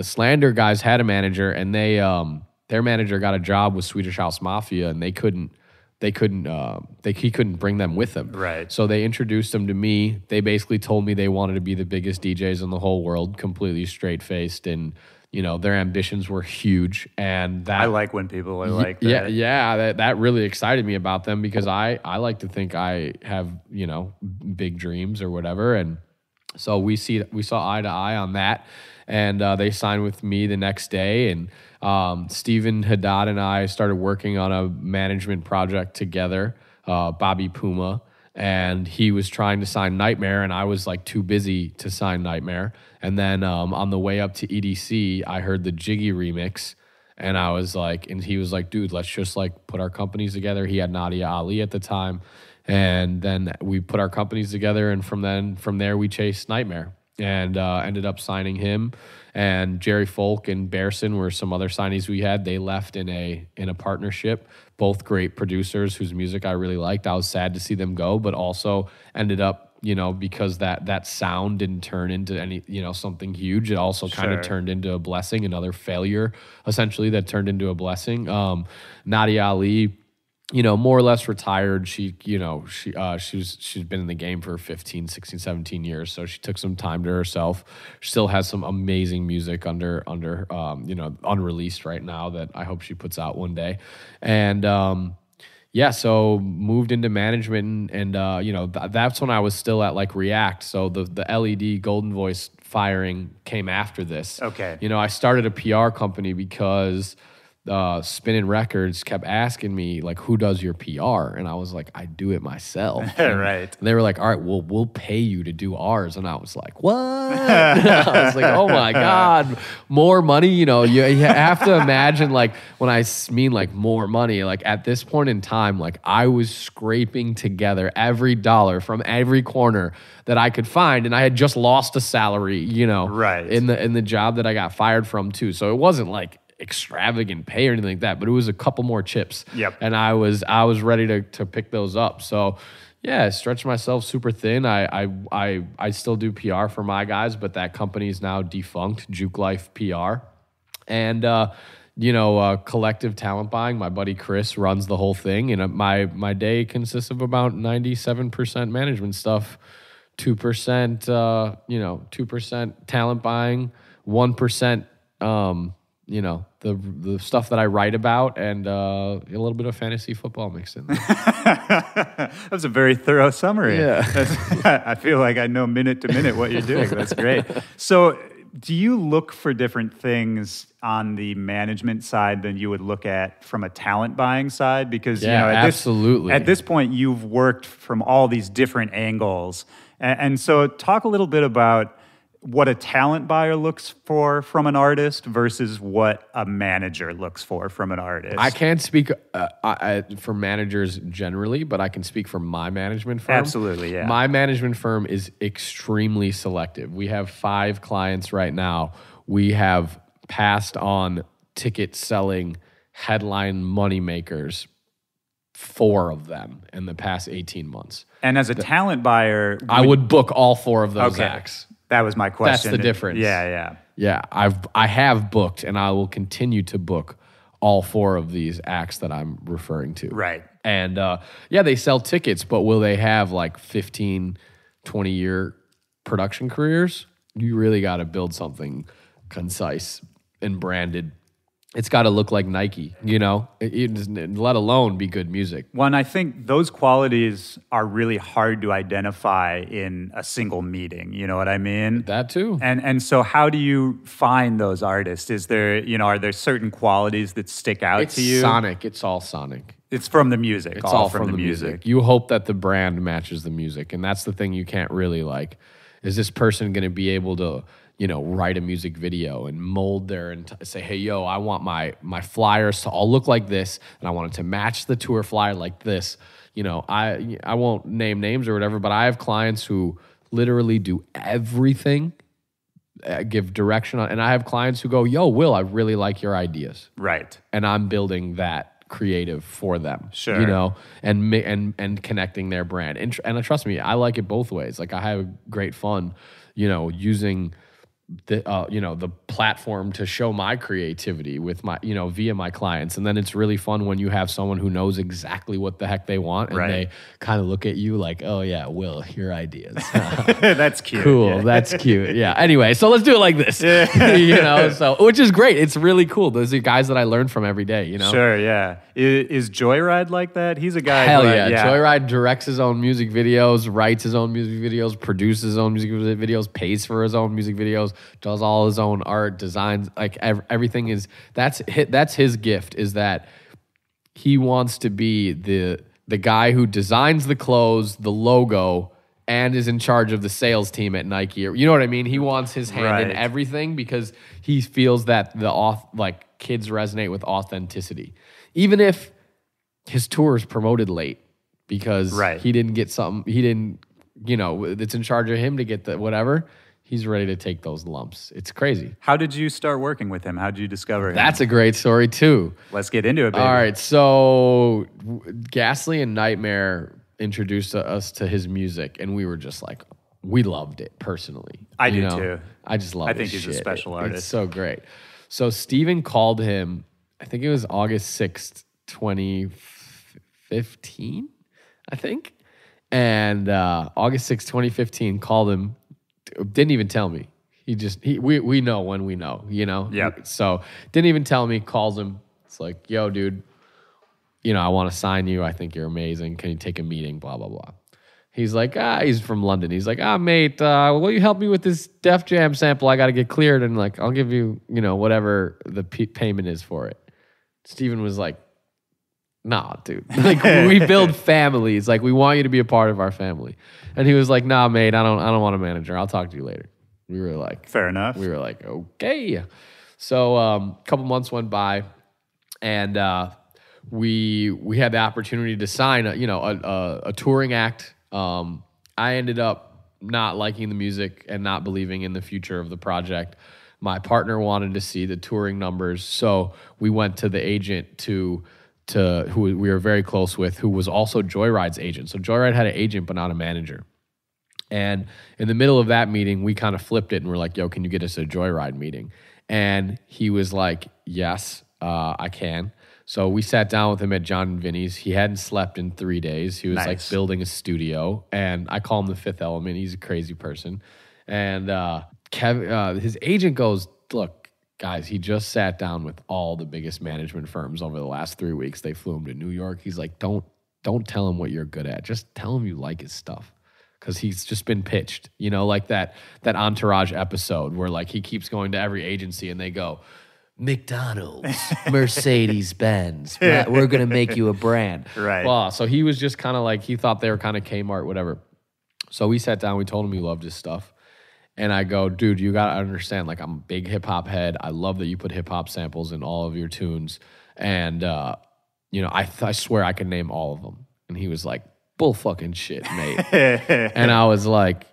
S3: Slander guys had a manager, and their manager got a job with Swedish House Mafia, and he couldn't bring them with him.
S2: Right.
S3: So they introduced them to me. They basically told me they wanted to be the biggest DJs in the whole world, completely straight-faced, and their ambitions were huge. And that,
S2: I like when people are like that.
S3: Yeah, that really excited me about them, because I like to think I have, big dreams or whatever. And so we saw eye to eye on that. And they signed with me the next day, and Steven Haddad and I started working on a management project together, Bobby Puma, and he was trying to sign Nightmare, and I was like too busy to sign Nightmare. And then on the way up to EDC, I heard the Jiggy remix, and I was like, and he was like, dude, let's just like put our companies together. He had Nadia Ali at the time, and then we put our companies together, and from there we chased Nightmare. And ended up signing him, and Jerry Folk and Bearson were some other signees we had. They left in a partnership, both great producers whose music I really liked. I was sad to see them go, but also ended up, because that sound didn't turn into any, something huge. It also kind of turned into a blessing, another failure essentially that turned into a blessing. Nadia Ali, more or less retired. She's been in the game for 15, 16, 17 years. So she took some time to herself. She still has some amazing music under unreleased right now that I hope she puts out one day. And so moved into management, and that's when I was still at like React. So the LED Golden Voice firing came after this.
S2: Okay.
S3: I started a PR company because Spinnin' Records kept asking me, like, who does your PR? And I was like, I do it myself.
S2: Right.
S3: And they were like, all right, well, we'll pay you to do ours. And I was like, what? I was like, oh my God, more money? You have to imagine, like, when I mean like more money, like at this point in time, like I was scraping together every dollar from every corner that I could find. And I had just lost a salary,
S2: right,
S3: in the job that I got fired from too. So it wasn't like extravagant pay or anything like that, but it was a couple more chips.
S2: Yep.
S3: And I was ready to pick those up. So yeah, I stretched myself super thin. I still do PR for my guys, but that company is now defunct, Juke Life PR. And collective talent buying, my buddy Chris runs the whole thing, and my day consists of about 97% management stuff, 2% 2% talent buying, 1% the stuff that I write about, and a little bit of fantasy football mixed in there.
S2: That's a very thorough summary.
S3: Yeah.
S2: I feel like I know minute to minute what you're doing. That's great. So do you look for different things on the management side than you would look at from a talent buying side? Because
S3: absolutely.
S2: At this point, you've worked from all these different angles. And so talk a little bit about what a talent buyer looks for from an artist versus what a manager looks for from an artist.
S3: I can't speak for managers generally, but I can speak for my management firm.
S2: Absolutely, yeah.
S3: My management firm is extremely selective. We have 5 clients right now. We have passed on ticket-selling headline moneymakers, 4 of them in the past 18 months.
S2: And as a talent buyer...
S3: I would book all 4 of those acts.
S2: That was my question.
S3: That's the difference.
S2: Yeah.
S3: Yeah, I have booked, and I will continue to book all 4 of these acts that I'm referring to.
S2: Right.
S3: And yeah, they sell tickets, but will they have like 15, 20-year production careers? You really got to build something concise and branded. It's got to look like Nike, you know, let alone be good music.
S2: Well, and I think those qualities are really hard to identify in a single meeting. You know what I mean?
S3: That too.
S2: And so how do you find those artists? Is there, you know, are there certain qualities that stick out to you?
S3: It's sonic. It's all sonic.
S2: It's from the music.
S3: It's all from the music. You hope that the brand matches the music. And that's the thing you can't really like, is this person going to be able to, you know, write a music video and mold their and say, hey, yo, I want my flyers to all look like this, and I want it to match the tour flyer like this. You know, I won't name names or whatever, but I have clients who literally do everything, give direction on, and I have clients who go, yo, Will, I really like your ideas.
S2: Right.
S3: And I'm building that creative for them.
S2: Sure.
S3: You know, and connecting their brand. And trust me, I like it both ways. Like I have great fun, you know, using the platform to show my creativity with my, you know, via my clients. And then it's really fun when you have someone who knows exactly what the heck they want and they kind of look at you like, oh yeah, Will, your ideas.
S2: That's cute.
S3: Cool.
S2: Yeah.
S3: That's cute. Yeah. Anyway, so let's do it like this, you know, so, which is great. It's really cool. Those are guys that I learn from every day, you know?
S2: Sure. Yeah. Is Joyryde like that? He's a guy.
S3: Hell yeah. Joyryde directs his own music videos, writes his own music videos, produces his own music videos, pays for his own music videos, does all his own art, designs, like everything is, that's his gift, is that he wants to be the guy who designs the clothes, the logo, and is in charge of the sales team at Nike. You know what I mean? He wants his hand in everything because he feels that kids resonate with authenticity. Even if his tour is promoted late because he didn't get something, it's in charge of him to get the whatever, he's ready to take those lumps. It's crazy.
S2: How did you start working with him? How did you discover him?
S3: That's a great story too.
S2: Let's get into it, baby.
S3: All right, so Ghastly and Nightmare introduced us to his music, and we were just like, we loved it personally.
S2: I do too.
S3: I just love it.
S2: I think he's a special artist.
S3: It's so great. So Steven called him, I think it was August 6th, 2015, I think. And August 6th, 2015, called him, didn't even tell me. We know when we know, you know?
S2: Yep.
S3: So didn't even tell me, calls him. It's like, yo, dude, you know, I want to sign you. I think you're amazing. Can you take a meeting? Blah, blah, blah. He's like, he's from London. He's like, mate, will you help me with this Def Jam sample? I got to get cleared. And like, I'll give you, you know, whatever the payment is for it. Steven was like, nah, dude. Like, we build families. Like, we want you to be a part of our family. And he was like, nah, mate, I don't want a manager. I'll talk to you later. We were like,
S2: fair enough.
S3: We were like, okay. So a couple months went by, and we had the opportunity to sign a touring act. I ended up not liking the music and not believing in the future of the project. My partner wanted to see the touring numbers, so we went to the agent to who we were very close with, who was also Joyryde's agent. So Joyryde had an agent but not a manager. And in the middle of that meeting, we kind of flipped it and we're like, yo, can you get us a Joyryde meeting? And he was like, yes, I can. So we sat down with him at John and Vinny's. He hadn't slept in 3 days. He was like building a studio, and I call him the fifth element. He's a crazy person. And his agent goes, look, guys, he just sat down with all the biggest management firms over the last 3 weeks. They flew him to New York. He's like, don't tell him what you're good at. Just tell him you like his stuff. Because he's just been pitched, you know, like that Entourage episode where like he keeps going to every agency and they go, McDonald's, Mercedes-Benz, we're going to make you a brand.
S2: Right.
S3: Well, so he was just kind of like, he thought they were kind of Kmart, whatever. So we sat down, we told him he loved his stuff. And I go, dude, you got to understand, like, I'm a big hip-hop head. I love that you put hip-hop samples in all of your tunes. And, you know, I swear I can name all of them. And he was like, bull fucking shit, mate. And I was like,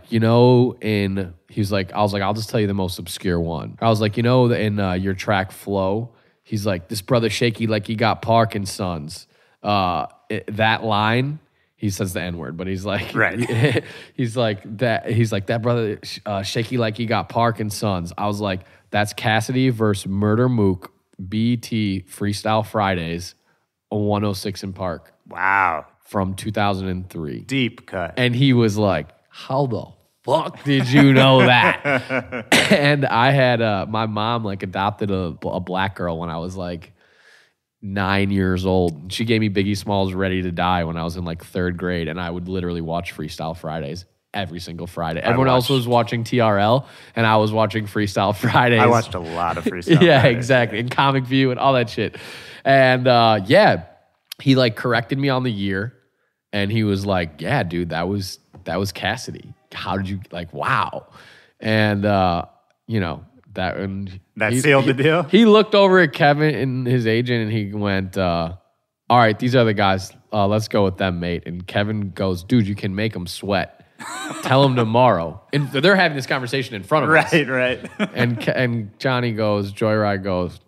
S3: you know, he was like, I'll just tell you the most obscure one. I was like, you know, in your track Flow, he's like, this brother shaky like he got Parkinson's. That line, he says the N-word, but he's like,
S2: right.
S3: he's like that brother shaky like he got Parkinson's. I was like, that's Cassidy versus Murder Mook BET Freestyle Fridays on 106 in Park
S2: Wow.
S3: from 2003.
S2: Deep cut.
S3: And he was like, how the fuck did you know that? And I had, my mom like adopted a black girl when I was like 9 years old. She gave me Biggie Smalls' Ready to Die when I was in like 3rd grade. And I would literally watch Freestyle Fridays every single Friday. Everyone else was watching TRL and I was watching Freestyle Fridays.
S2: I watched a lot of Freestyle
S3: Yeah,
S2: Fridays.
S3: exactly. And Comic View and all that shit. And yeah, he like corrected me on the year and he was like, yeah, dude, that was Cassidy. How did you like, wow. And you know, that
S2: sealed the deal?
S3: He looked over at Kevin and his agent and he went, all right, these are the guys. Let's go with them, mate. And Kevin goes, dude, you can make them sweat. Tell them tomorrow. And they're having this conversation in front of us.
S2: Right.
S3: And Johnny goes, Joyryde goes,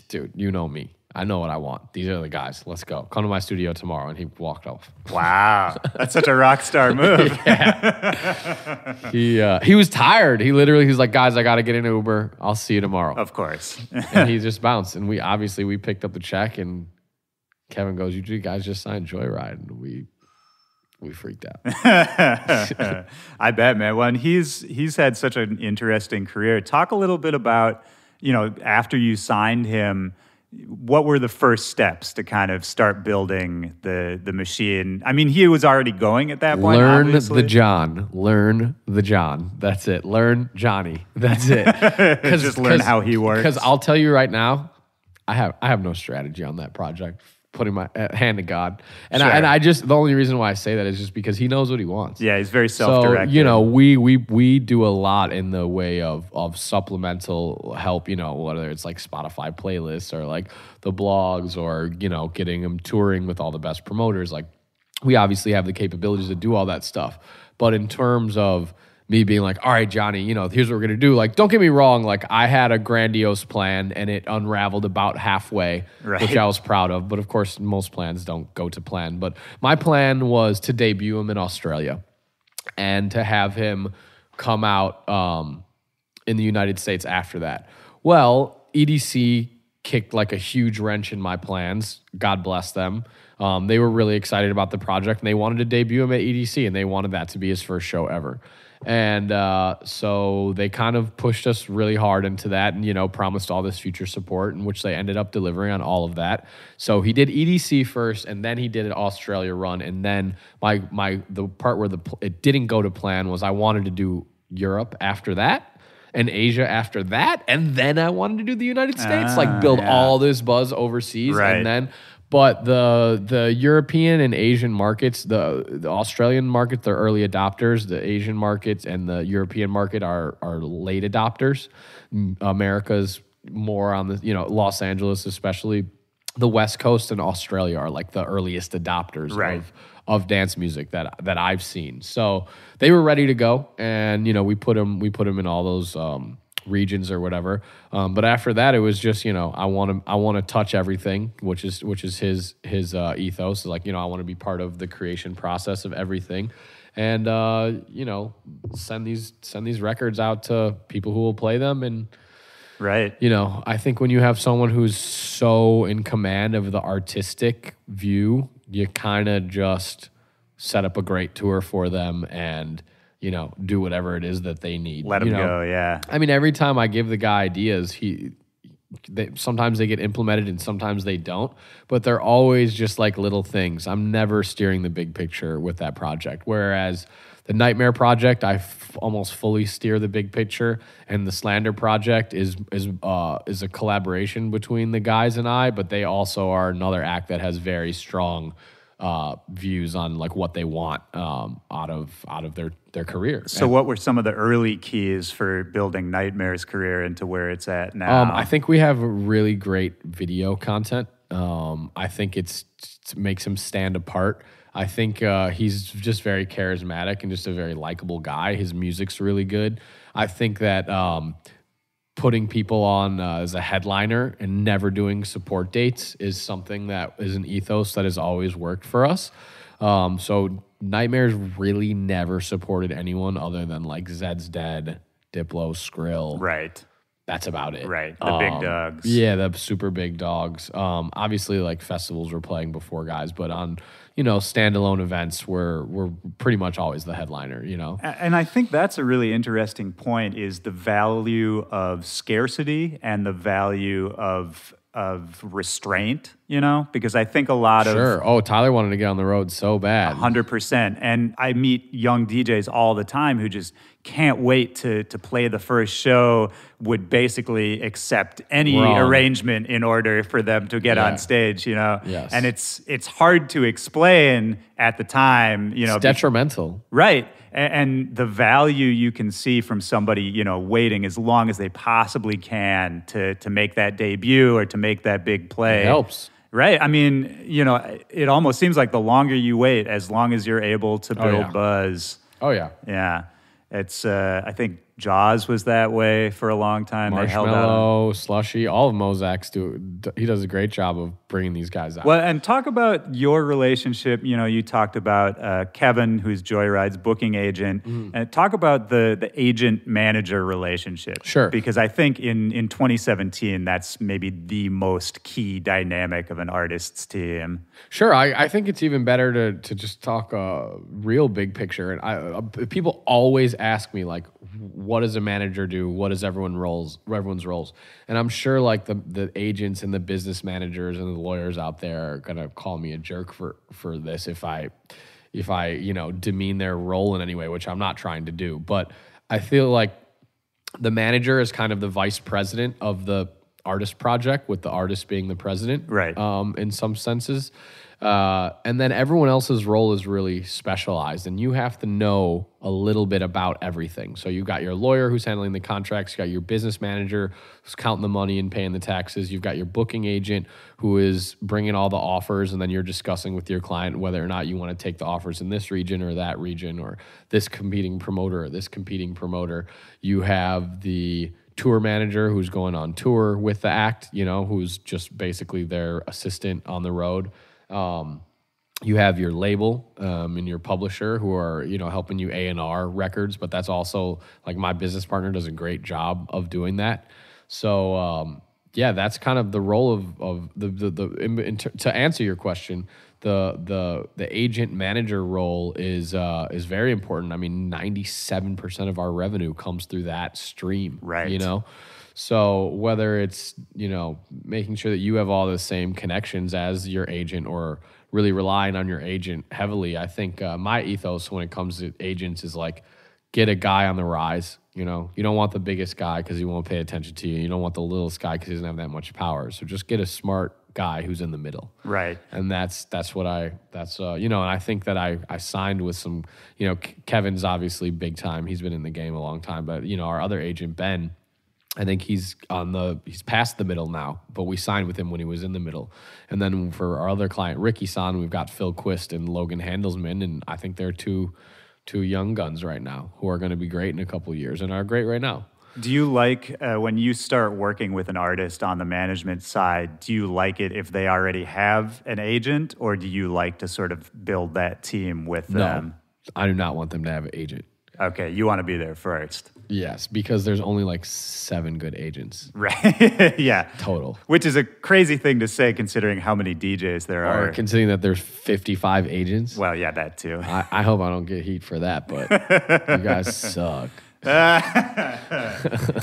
S3: dude, you know me. I know what I want. These are the guys. Let's go. Come to my studio tomorrow. And he walked off.
S2: Wow. That's such a rock star move.
S3: He was tired. He was like, guys, I got to get an Uber. I'll see you tomorrow.
S2: Of course.
S3: And he just bounced. And we picked up the check and Kevin goes, you guys just signed Joyryde. And we freaked out.
S2: I bet, man. Well, and he's had such an interesting career. Talk a little bit about, after you signed him, what were the first steps to kind of start building the machine? I mean, he was already going at that point.
S3: Learn
S2: obviously.
S3: Learn the John. That's it. Learn Johnny. That's it.
S2: Just learn how he works.
S3: Because I'll tell you right now, I have no strategy on that project. Putting my hand to God. And
S2: Sure.
S3: I just, the only reason why I say that is just because he knows what he wants.
S2: Yeah, he's very self-directed.
S3: So, we do a lot in the way of supplemental help, whether it's like Spotify playlists or like the blogs or, getting him touring with all the best promoters. Like, we obviously have the capabilities to do all that stuff. But in terms of me being like, all right, Johnny, here's what we're going to do. Like, don't get me wrong. Like, I had a grandiose plan and it unraveled about halfway,
S2: right.
S3: Which I was proud of. But of course, most plans don't go to plan. But my plan was to debut him in Australia and to have him come out in the United States after that. Well, EDC kicked like a huge wrench in my plans. God bless them. They were really excited about the project and they wanted to debut him at EDC and they wanted that to be his first show ever. And so they kind of pushed us really hard into that and, promised all this future support, in which they ended up delivering on all of that. So he did EDC first, and then he did an Australia run. And then the part where it didn't go to plan was I wanted to do Europe after that and Asia after that. And then I wanted to do the United States, build all this buzz overseas.
S2: Right.
S3: And then... But the European and Asian markets, the Australian market, they're early adopters. The Asian markets and the European market are late adopters. America's more on the, Los Angeles especially. The West Coast and Australia are like the earliest adopters
S2: right.
S3: of dance music that I've seen. So they were ready to go, and we put them in all those regions or whatever. But after that, it was just, I want to touch everything, which is his ethos. Like, I want to be part of the creation process of everything. And, send these records out to people who will play them. And,
S2: right.
S3: I think when you have someone who's so in command of the artistic view, you kind of just set up a great tour for them and, do whatever it is that they need.
S2: Let them go, yeah.
S3: I mean, every time I give the guy ideas, sometimes they get implemented and sometimes they don't, but they're always just like little things. I'm never steering the big picture with that project. Whereas the Nightmare project, I almost fully steer the big picture, and the Slander project is a collaboration between the guys and I, but they also are another act that has very strong views on like what they want out of their career.
S2: So what were some of the early keys for building Nightmare's career into where it's at now?
S3: I think we have really great video content. I think it makes him stand apart. I think he's just very charismatic and just a very likable guy. His music's really good. I think that putting people on as a headliner and never doing support dates is something that is an ethos that has always worked for us. So Nightmare's really never supported anyone other than like Zed's Dead, Diplo, Skrill.
S2: Right.
S3: that's about it.
S2: Right. The big dogs.
S3: Yeah, the super big dogs. Obviously, like festivals we're playing before guys, but on, standalone events, we're pretty much always the headliner,
S2: And I think that's a really interesting point, is the value of scarcity and the value of restraint, because I think a lot of...
S3: Sure. Oh, Tyler wanted to get on the road so bad.
S2: 100%. And I meet young DJs all the time who just can't wait to play the first show, would basically accept any arrangement in order for them to get on stage,
S3: Yes.
S2: And it's hard to explain at the time,
S3: It's detrimental.
S2: Right. And the value you can see from somebody, waiting as long as they possibly can to make that debut or to make that big play.
S3: It helps.
S2: Right. I mean, it almost seems like the longer you wait, as long as you're able to build buzz.
S3: Oh, yeah.
S2: Yeah. It's, I think Jaws was that way for a long time.
S3: Marshmallow, Slushy, all of Mozak's he does a great job of bringing these guys out.
S2: Well, and talk about your relationship. You talked about Kevin, who's Joyryde's booking agent, and talk about the agent-manager relationship.
S3: Sure.
S2: Because I think in 2017, that's maybe the most key dynamic of an artist's team.
S3: Sure. I think it's even better to just talk real big picture. And people always ask me, like, what does a manager do? What is everyone's roles? And I'm sure like the agents and the business managers and the lawyers out there are gonna call me a jerk for this if I demean their role in any way, which I'm not trying to do. But I feel like the manager is kind of the vice president of the artist project, with the artist being the president,
S2: right?
S3: In some senses. And then everyone else's role is really specialized, and you have to know a little bit about everything. So you've got your lawyer who's handling the contracts, you got your business manager who's counting the money and paying the taxes, you've got your booking agent who is bringing all the offers, and then you're discussing with your client whether or not you want to take the offers in this region or that region, or this competing promoter or this competing promoter. You have the tour manager who's going on tour with the act, who's just basically their assistant on the road. You have your label and your publisher who are, helping you A&R records, but that's also, like, my business partner does a great job of doing that. So, that's kind of the role of to answer your question, the agent manager role is very important. I mean, 97% of our revenue comes through that stream,
S2: right?
S3: So whether it's, making sure that you have all the same connections as your agent, or really relying on your agent heavily, I think my ethos when it comes to agents is like, get a guy on the rise. You don't want the biggest guy because he won't pay attention to you. You don't want the littlest guy because he doesn't have that much power. So just get a smart guy who's in the middle.
S2: Right.
S3: And and I think that I signed with some, Kevin's obviously big time. He's been in the game a long time, but our other agent, Ben, I think he's past the middle now, but we signed with him when he was in the middle. And then for our other client, Rickyxsan, we've got Phil Quist and Logan Handelsman, and I think they're two young guns right now who are going to be great in a couple of years and are great right now.
S2: Do you like, when you start working with an artist on the management side, do you like it if they already have an agent, or do you like to sort of build that team with them?
S3: No, I do not want them to have an agent.
S2: Okay, you want to be there first.
S3: Yes, because there's only like 7 good agents.
S2: Right, yeah.
S3: Total.
S2: Which is a crazy thing to say considering how many DJs there are.
S3: Or considering that there's 55 agents.
S2: Well, yeah, that too.
S3: I hope I don't get heat for that, but you guys suck.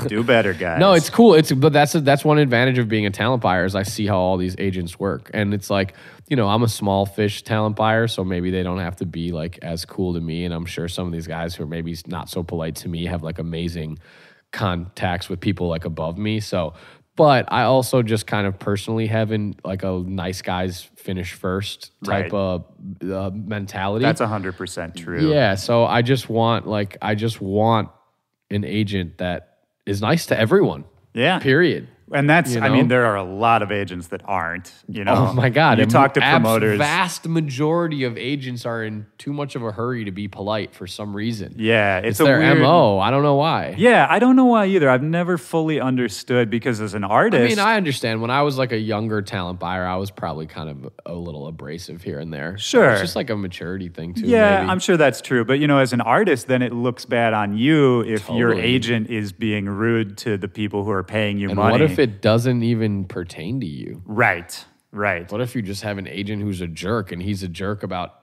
S2: Do better, guys.
S3: No, it's cool. But that's one advantage of being a talent buyer is I see how all these agents work, and it's like, I'm a small fish talent buyer, so maybe they don't have to be like as cool to me, and I'm sure some of these guys who are maybe not so polite to me have like amazing contacts with people like above me. So, but I also just kind of personally having like a nice guys finish first type of mentality.
S2: That's 100% true.
S3: Yeah. So I just want an agent that is nice to everyone.
S2: Yeah.
S3: Period.
S2: And that's,
S3: You
S2: I
S3: know?
S2: mean, there are a lot of agents that aren't, you know.
S3: Oh my God.
S2: You talk to promoters.
S3: Vast majority of agents are in too much of a hurry to be polite for some reason.
S2: Yeah,
S3: It's
S2: a
S3: their
S2: weird,
S3: MO. I don't know why.
S2: Yeah, I don't know why either. I've never fully understood because as an artist.
S3: I mean, I understand. When I was like a younger talent buyer, I was probably kind of a little abrasive here and there.
S2: Sure.
S3: So it's just like a maturity thing too.
S2: Yeah,
S3: maybe.
S2: I'm sure that's true. But, you know, as an artist, then it looks bad on you if your
S3: Totally.
S2: agent is being rude to the people who are paying you
S3: And
S2: money.
S3: what if it doesn't even pertain to you?
S2: Right.
S3: What if you just have an agent who's a jerk and he's a jerk about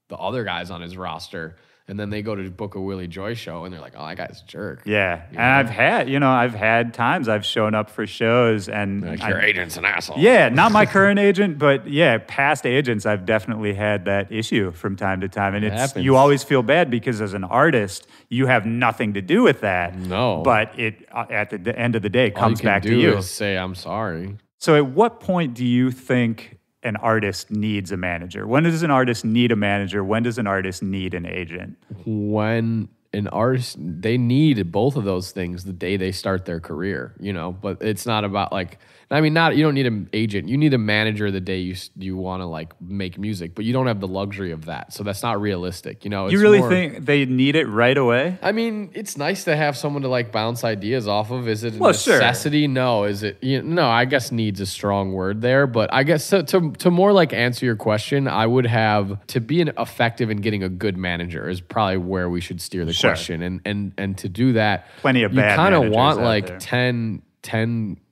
S3: the other guys on his roster, and then they go to book a Willy Joy show and they're like, oh, that guy's a jerk.
S2: Yeah. And I've had times I've shown up for shows and
S3: Like, your agent's an asshole.
S2: yeah, not my current agent, but yeah, past agents, I've definitely had that issue from time to time. And
S3: happens.
S2: you always feel bad because as an artist, you have nothing to do with that.
S3: No.
S2: But it at the end of the day
S3: All you
S2: comes
S3: can
S2: back
S3: do
S2: to you.
S3: is say, I'm sorry.
S2: So at what point do you think an artist needs a manager? When does an artist need a manager? When does an artist need an agent?
S3: When an artist, they need both of those things the day they start their career, you know, but it's not about like, I mean, you don't need an agent. You need a manager the day you want to like make music, but you don't have the luxury of that. So that's not realistic. You know, it's
S2: You really
S3: more,
S2: think they need it right away?
S3: I mean, it's nice to have someone to like bounce ideas off of. Is it a
S2: Well, sure.
S3: necessity? No. Is it? No, I guess needs a strong word there. But I guess to more like answer your question, I would have to be effective in getting a good manager is probably where we should steer the
S2: Sure.
S3: question. And to do that,
S2: Plenty of
S3: you
S2: bad
S3: kind of
S2: managers
S3: want
S2: out
S3: like
S2: there.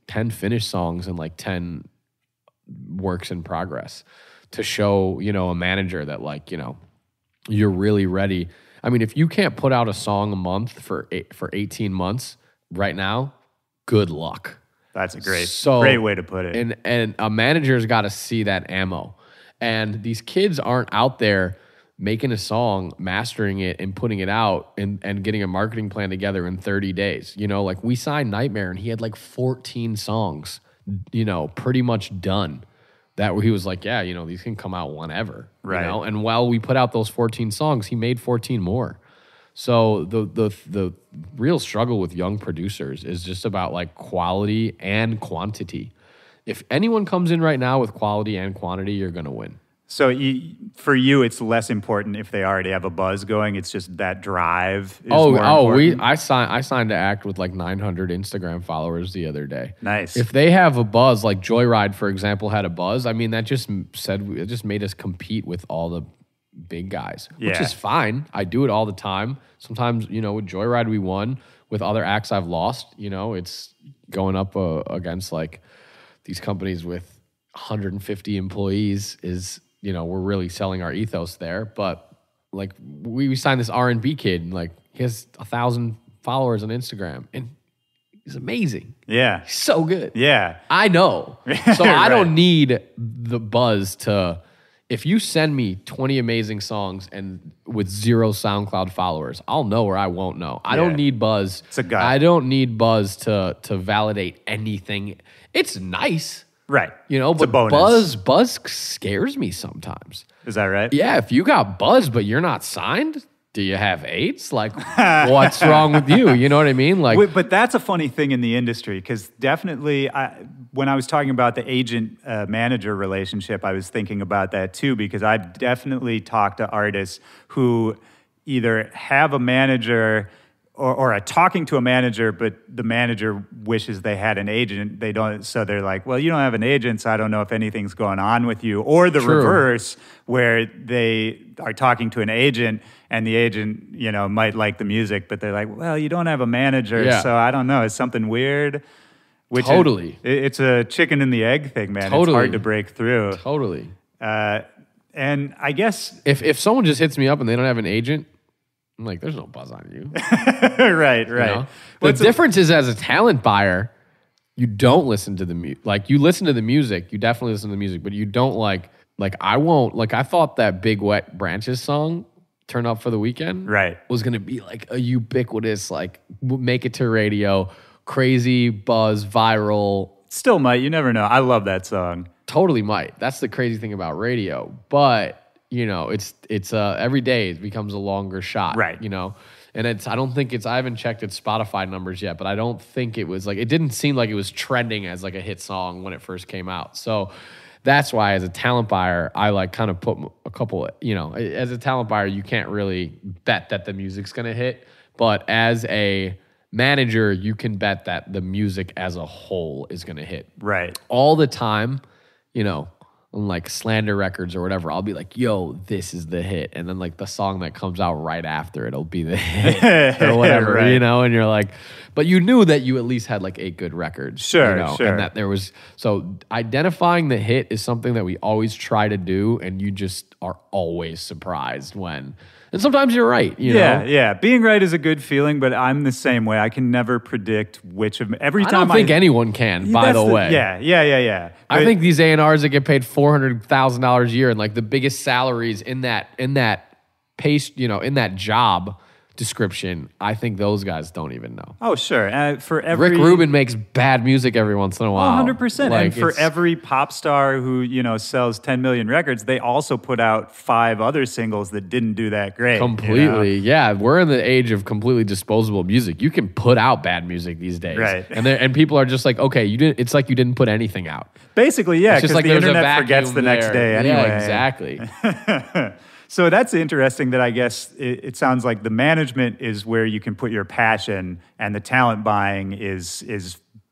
S3: 10 finished songs and like 10 works in progress to show, you know, a manager that like, you know, you're really ready. I mean, if you can't put out a song a month for 18 months right now, good luck.
S2: That's a great way to put it.
S3: And a manager's got to see that ammo. And these kids aren't out there making a song, mastering it, and putting it out and getting a marketing plan together in 30 days. You know, like we signed Nightmare and he had like 14 songs, you know, pretty much done. That where he was like, yeah, you know, these can come out whenever.
S2: Right.
S3: You know? And while we put out those 14 songs, he made 14 more. So the real struggle with young producers is just about like quality and quantity. If anyone comes in right now with quality and quantity, you're going to win.
S2: So for you, it's less important if they already have a buzz going. It's just that drive is more important.
S3: I signed to act with like 900 Instagram followers the other day.
S2: Nice.
S3: If they have a buzz, like Joyryde, for example, had a buzz, I mean, it just made us compete with all the big guys, which
S2: Yeah.
S3: is fine. I do it all the time. Sometimes, you know, with Joyryde, we won. With other acts I've lost, you know, it's going up against like these companies with 150 employees is, you know, we're really selling our ethos there. But like we signed this R&B kid and like he has 1,000 followers on Instagram and he's amazing.
S2: Yeah.
S3: He's so good.
S2: Yeah.
S3: I know. So I
S2: Right.
S3: don't need the buzz to, if you send me 20 amazing songs and with 0 SoundCloud followers, I'll know or I won't know. I don't need buzz.
S2: It's a gut.
S3: I don't need buzz to validate anything. It's nice.
S2: Right.
S3: You know,
S2: It's a
S3: but
S2: bonus.
S3: buzz scares me sometimes.
S2: Is that right?
S3: Yeah, if you got buzz but you're not signed, do you have AIDS? Like, what's wrong with you? You know what I mean? Like,
S2: Wait, but that's a funny thing in the industry because definitely when I was talking about the agent-manager relationship, I was thinking about that too because I've definitely talked to artists who either have a manager or are talking to a manager, but the manager wishes they had an agent. They don't, so they're like, well, you don't have an agent, so I don't know if anything's going on with you. Or the
S3: True.
S2: reverse, where they are talking to an agent and the agent, you know, might like the music, but they're like, well, you don't have a manager,
S3: Yeah.
S2: so I don't know. Is something weird? Which is-
S3: Totally.
S2: it's a chicken and the egg thing, man. It's
S3: Totally.
S2: hard to break through.
S3: totally.
S2: And I guess,
S3: If someone just hits me up and they don't have an agent, I'm like, there's no buzz on you.
S2: right.
S3: You know? The
S2: What's
S3: difference is as a talent buyer, you don't listen to the music. Like you listen to the music, you definitely listen to the music, but you don't like I won't, like I thought that Big Wet Branches song, Turn Up for the Weekend,
S2: Right.
S3: was going to be like a ubiquitous, like make it to radio, crazy buzz, viral,
S2: Still might, you never know. I love that song.
S3: totally might. That's the crazy thing about radio. But, you know, it's every day it becomes a longer shot.
S2: Right.
S3: You know? And I don't think I haven't checked its Spotify numbers yet, but I don't think it was like, it didn't seem like it was trending as like a hit song when it first came out. So that's why as a talent buyer, I like kind of put a couple, as a talent buyer, you can't really bet that the music's going to hit. But as a manager, you can bet that the music as a whole is going to hit.
S2: Right.
S3: All the time, on like Slander records or whatever, I'll be like, yo, this is the hit. And then like the song that comes out right after it'll be the hit or whatever,
S2: right.
S3: And you're like, but you knew that you at least had like 8 good records.
S2: Sure.
S3: And that there was, so identifying the hit is something that we always try to do. And you just are always surprised when, and sometimes you're right, you know?
S2: Yeah. Being right is a good feeling, but I'm the same way. I can never predict which of every time.
S3: I don't think anyone can, by the way.
S2: Yeah.
S3: I think these A&Rs that get paid $400,000 a year and like the biggest salaries in that pace, in that job description, I think those guys don't even know.
S2: Oh, sure. For every
S3: Rick Rubin makes bad music every once in a while.
S2: 100%.
S3: Like,
S2: and for every pop star who, sells 10 million records, they also put out 5 other singles that didn't do that great.
S3: Completely. Yeah. We're in the age of completely disposable music. You can put out bad music these days.
S2: Right.
S3: And people are just like, okay, it's like you didn't put anything out.
S2: Basically, yeah, because
S3: like
S2: the internet forgets the next day anyway.
S3: Yeah, exactly.
S2: So that's interesting that I guess it sounds like the management is where you can put your passion and the talent buying is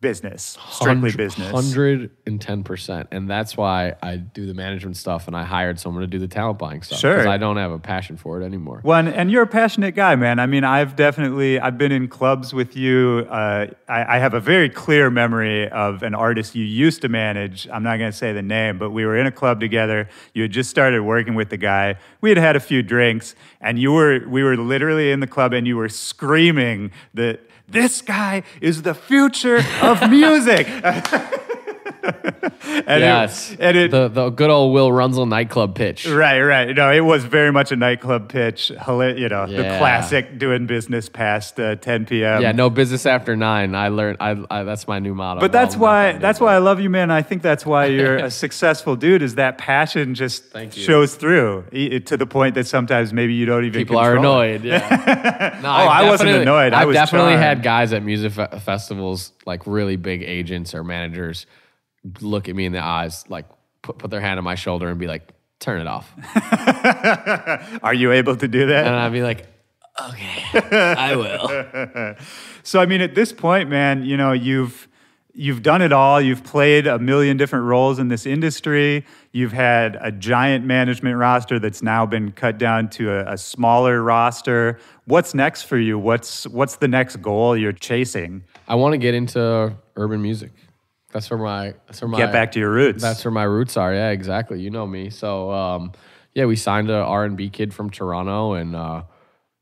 S2: business, strictly business.
S3: 110%. And that's why I do the management stuff and I hired someone to do the talent buying stuff.
S2: Sure.
S3: Because I don't have a passion for it anymore.
S2: Well, and you're a passionate guy, man. I mean, I've been in clubs with you. I have a very clear memory of an artist you used to manage. I'm not going to say the name, but we were in a club together. You had just started working with the guy. We had had a few drinks, and we were literally in the club, and you were screaming that this guy is the future of music.
S3: The good old Will Runzel nightclub pitch.
S2: Right. No, it was very much a nightclub pitch. The classic doing business past 10 p.m.
S3: Yeah, no business after 9. I learned. I that's my new motto.
S2: But that's why I love you, man. I think that's why you're a successful dude. Is that passion just shows through to the point that sometimes maybe you don't even.
S3: People are annoyed. Yeah. No,
S2: I wasn't annoyed. I was
S3: definitely
S2: charmed.
S3: had guys at music festivals, like really big agents or managers, look at me in the eyes, like put their hand on my shoulder and be like, turn it off.
S2: Are you able to do that?
S3: And I'd be like, okay, I will.
S2: So, I mean, at this point, man, you've done it all. You've played a million different roles in this industry. You've had a giant management roster that's now been cut down to a smaller roster. What's next for you? What's the next goal you're chasing?
S3: I want to get into urban music. That's where my
S2: get back to your roots.
S3: That's where my roots are. Yeah, exactly. You know me. So we signed a R&B kid from Toronto, and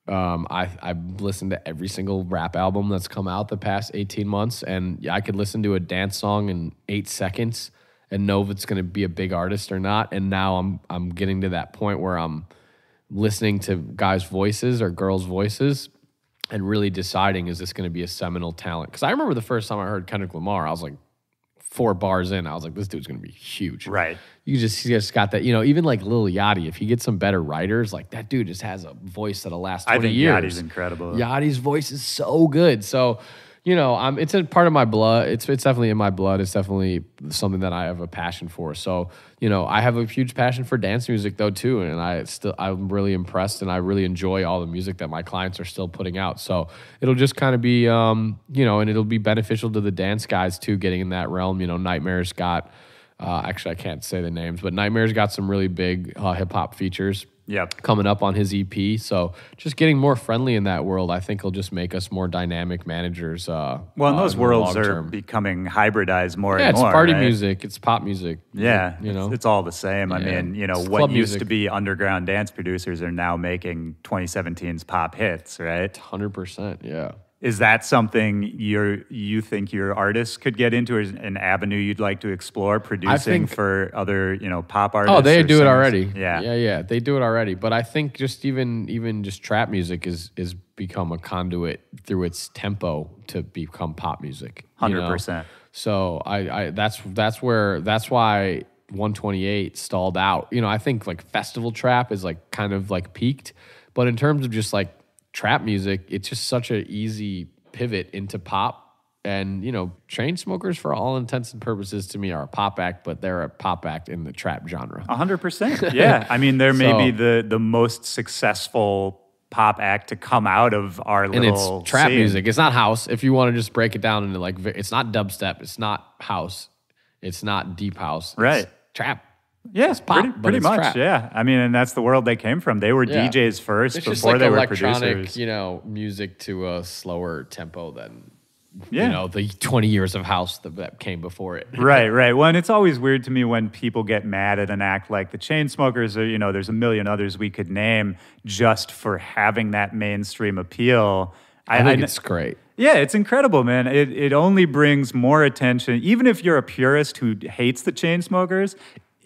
S3: I've listened to every single rap album that's come out the past 18 months, and I could listen to a dance song in 8 seconds and know if it's going to be a big artist or not. And now I'm getting to that point where I'm listening to guys' voices or girls' voices and really deciding, is this going to be a seminal talent? Because I remember the first time I heard Kendrick Lamar, I was like, 4 bars in, I was like, this dude's going to be huge.
S2: Right.
S3: He just got that, even like Lil Yachty, if he gets some better writers, like that dude just has a voice that'll last 20 years.
S2: I think Yachty's incredible.
S3: Yachty's voice is so good. So, it's a part of my blood. It's definitely in my blood. It's definitely something that I have a passion for. So, I have a huge passion for dance music though too. And I'm really impressed and I really enjoy all the music that my clients are still putting out. So it'll just kind of be, and it'll be beneficial to the dance guys too, getting in that realm. Nightmare's got, actually I can't say the names, but Nightmare's got some really big hip hop features.
S2: Yep.
S3: Coming up on his EP. So just getting more friendly in that world, I think will just make us more dynamic managers.
S2: And those worlds are becoming hybridized more and more.
S3: Yeah, it's party music. It's pop music.
S2: Yeah, it's all the same.
S3: Yeah.
S2: I mean,
S3: It's
S2: what
S3: club
S2: used
S3: music.
S2: to be underground dance producers are now making 2017's pop hits, right?
S3: 100%, yeah.
S2: Is that something you think your artists could get into, or an avenue you'd like to explore, producing for other pop artists?
S3: Oh, they do it
S2: singers?
S3: already.
S2: Yeah,
S3: they do it already. But I think just even just trap music is become a conduit through its tempo to become pop music.
S2: 100%.
S3: So that's why 128 stalled out. I think like festival trap is like kind of like peaked, but in terms of just like trap music, it's just such an easy pivot into pop. And, Chainsmokers, for all intents and purposes, to me, are a pop act, but they're a pop act in the trap genre.
S2: 100%. Yeah. I mean, they're maybe the most successful pop act to come out of our little
S3: And it's trap
S2: scene.
S3: music. It's not house. If you want to just break it down into like, it's not dubstep. It's not house. It's not deep house.
S2: Right.
S3: It's trap.
S2: Yeah,
S3: It's pop, but
S2: pretty
S3: it's
S2: much.
S3: trap.
S2: Yeah. I mean, and that's the world they came from. They were
S3: Yeah.
S2: DJs first
S3: It's
S2: before
S3: just like
S2: they were
S3: electronic,
S2: producers.
S3: music to a slower tempo than,
S2: Yeah.
S3: the 20 years of house that came before it.
S2: Right. Well, and it's always weird to me when people get mad at an act like the Chainsmokers, or there's a million others we could name just for having that mainstream appeal.
S3: I think it's great.
S2: Yeah, it's incredible, man. It only brings more attention. Even if you're a purist who hates the Chainsmokers,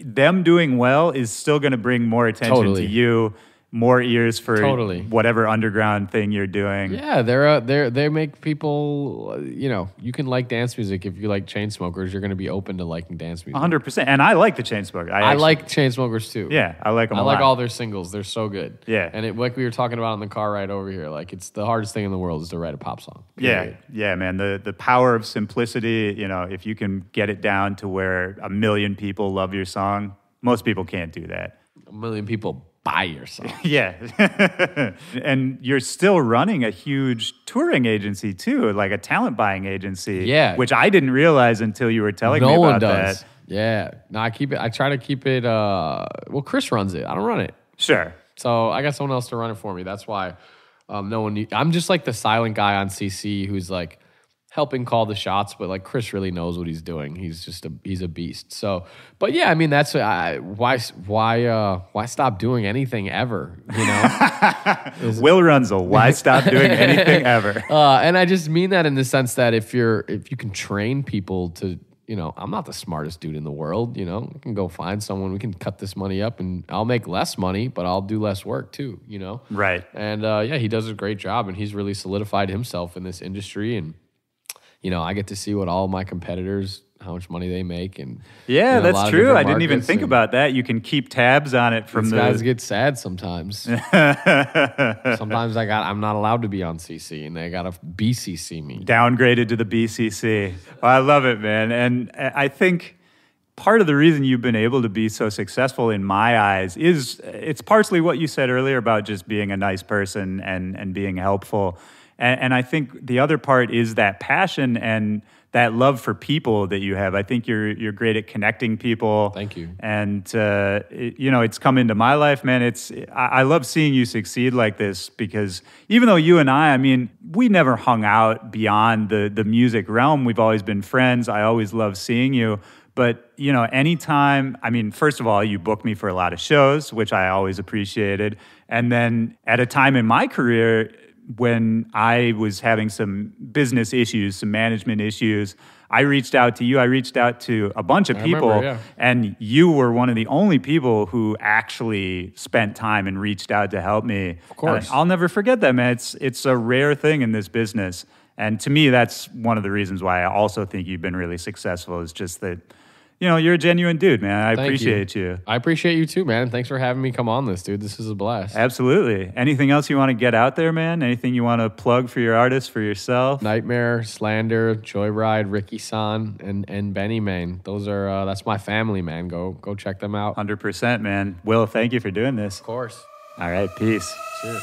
S2: them doing well is still going to bring more attention
S3: Totally.
S2: to you, more ears for
S3: Totally.
S2: whatever underground thing you're doing.
S3: Yeah, they make people, you can like dance music. If you like Chainsmokers, you're going to be open to liking dance music.
S2: 100%. And I like the Chainsmokers.
S3: I like Chainsmokers too.
S2: Yeah, I like them
S3: I
S2: a
S3: like
S2: lot.
S3: all their singles. They're so good.
S2: Yeah.
S3: And like we were talking about on the car ride over here, like it's the hardest thing in the world is to write a pop song.
S2: Yeah,
S3: Period.
S2: yeah, man. The power of simplicity, if you can get it down to where 1 million people love your song, most people can't do that.
S3: 1 million people buy your song.
S2: Yeah. And you're still running a huge touring agency too, like a talent buying agency.
S3: Yeah.
S2: Which I didn't realize until you were telling me
S3: No
S2: about
S3: one does.
S2: that.
S3: Yeah. No, I try to keep it, Chris runs it. I don't run it.
S2: Sure.
S3: So I got someone else to run it for me. That's why I'm just like the silent guy on CC who's like helping call the shots, but like Chris really knows what he's doing. He's a beast. So, but yeah, I mean that's why stop doing anything ever?
S2: Will Runzel, why stop doing anything ever?
S3: And I just mean that in the sense that if you can train people to, I'm not the smartest dude in the world. I can go find someone. We can cut this money up, and I'll make less money, but I'll do less work too.
S2: Right.
S3: And he does a great job, and he's really solidified himself in this industry. And I get to see what all my competitors, how much money they make, and
S2: Yeah,
S3: a lot
S2: that's
S3: of
S2: true.
S3: different
S2: I didn't even
S3: markets,
S2: think
S3: and
S2: about that. You can keep tabs on it from
S3: these
S2: the
S3: guys get sad sometimes. Sometimes I'm not allowed to be on CC, and they gotta BCC me.
S2: downgraded to the BCC. Well, I love it, man. And I think part of the reason you've been able to be so successful in my eyes is it's partially what you said earlier about just being a nice person and being helpful. And I think the other part is that passion and that love for people that you have. I think you're great at connecting people.
S3: Thank you.
S2: And it's come into my life, man. I love seeing you succeed like this because even though you and I mean, we never hung out beyond the music realm. We've always been friends. I always love seeing you. But, anytime, I mean, first of all, you booked me for a lot of shows, which I always appreciated. And then at a time in my career when I was having some business issues, some management issues, I reached out to you. I reached out to a bunch of people.
S3: remember, yeah.
S2: And you were one of the only people who actually spent time and reached out to help me.
S3: Of course.
S2: And I'll never forget that, man. It's a rare thing in this business. And to me, that's one of the reasons why I also think you've been really successful is just that, you're a genuine dude, man. I appreciate you.
S3: I appreciate you too, man. Thanks for having me come on this, dude. This is a blast.
S2: Absolutely. Anything else you want to get out there, man? Anything you want to plug for your artists, for yourself?
S3: Nightmare, Slander, Joyryde, Rickyxsan, and Benny, man. Those are that's my family, man. Go check them out.
S2: 100%, man. Will, thank you for doing this.
S3: Of course.
S2: All right, peace.
S3: Sure.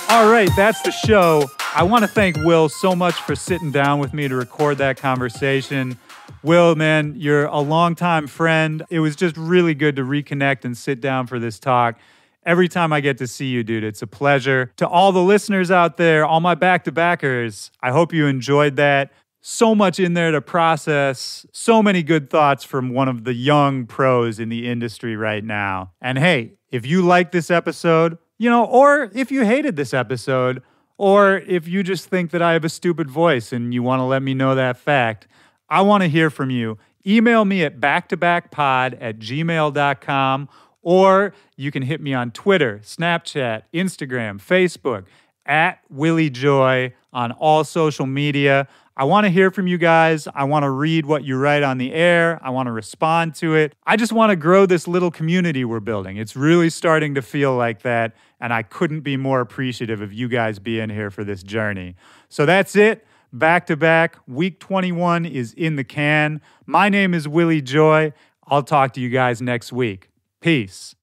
S2: All right, that's the show. I want to thank Will so much for sitting down with me to record that conversation. Will, man, you're a longtime friend. It was just really good to reconnect and sit down for this talk. Every time I get to see you, dude, it's a pleasure. To all the listeners out there, all my back-to-backers, I hope you enjoyed that. So much in there to process. So many good thoughts from one of the young pros in the industry right now. And hey, if you like this episode, or if you hated this episode, or if you just think that I have a stupid voice and you want to let me know that fact, I want to hear from you. Email me at backtobackpod@gmail.com, or you can hit me on Twitter, Snapchat, Instagram, Facebook. at Willy Joy on all social media. I want to hear from you guys. I want to read what you write on the air. I want to respond to it. I just want to grow this little community we're building. It's really starting to feel like that, and I couldn't be more appreciative of you guys being here for this journey. So that's it. Back to back. Week 21 is in the can. My name is Willy Joy. I'll talk to you guys next week. Peace.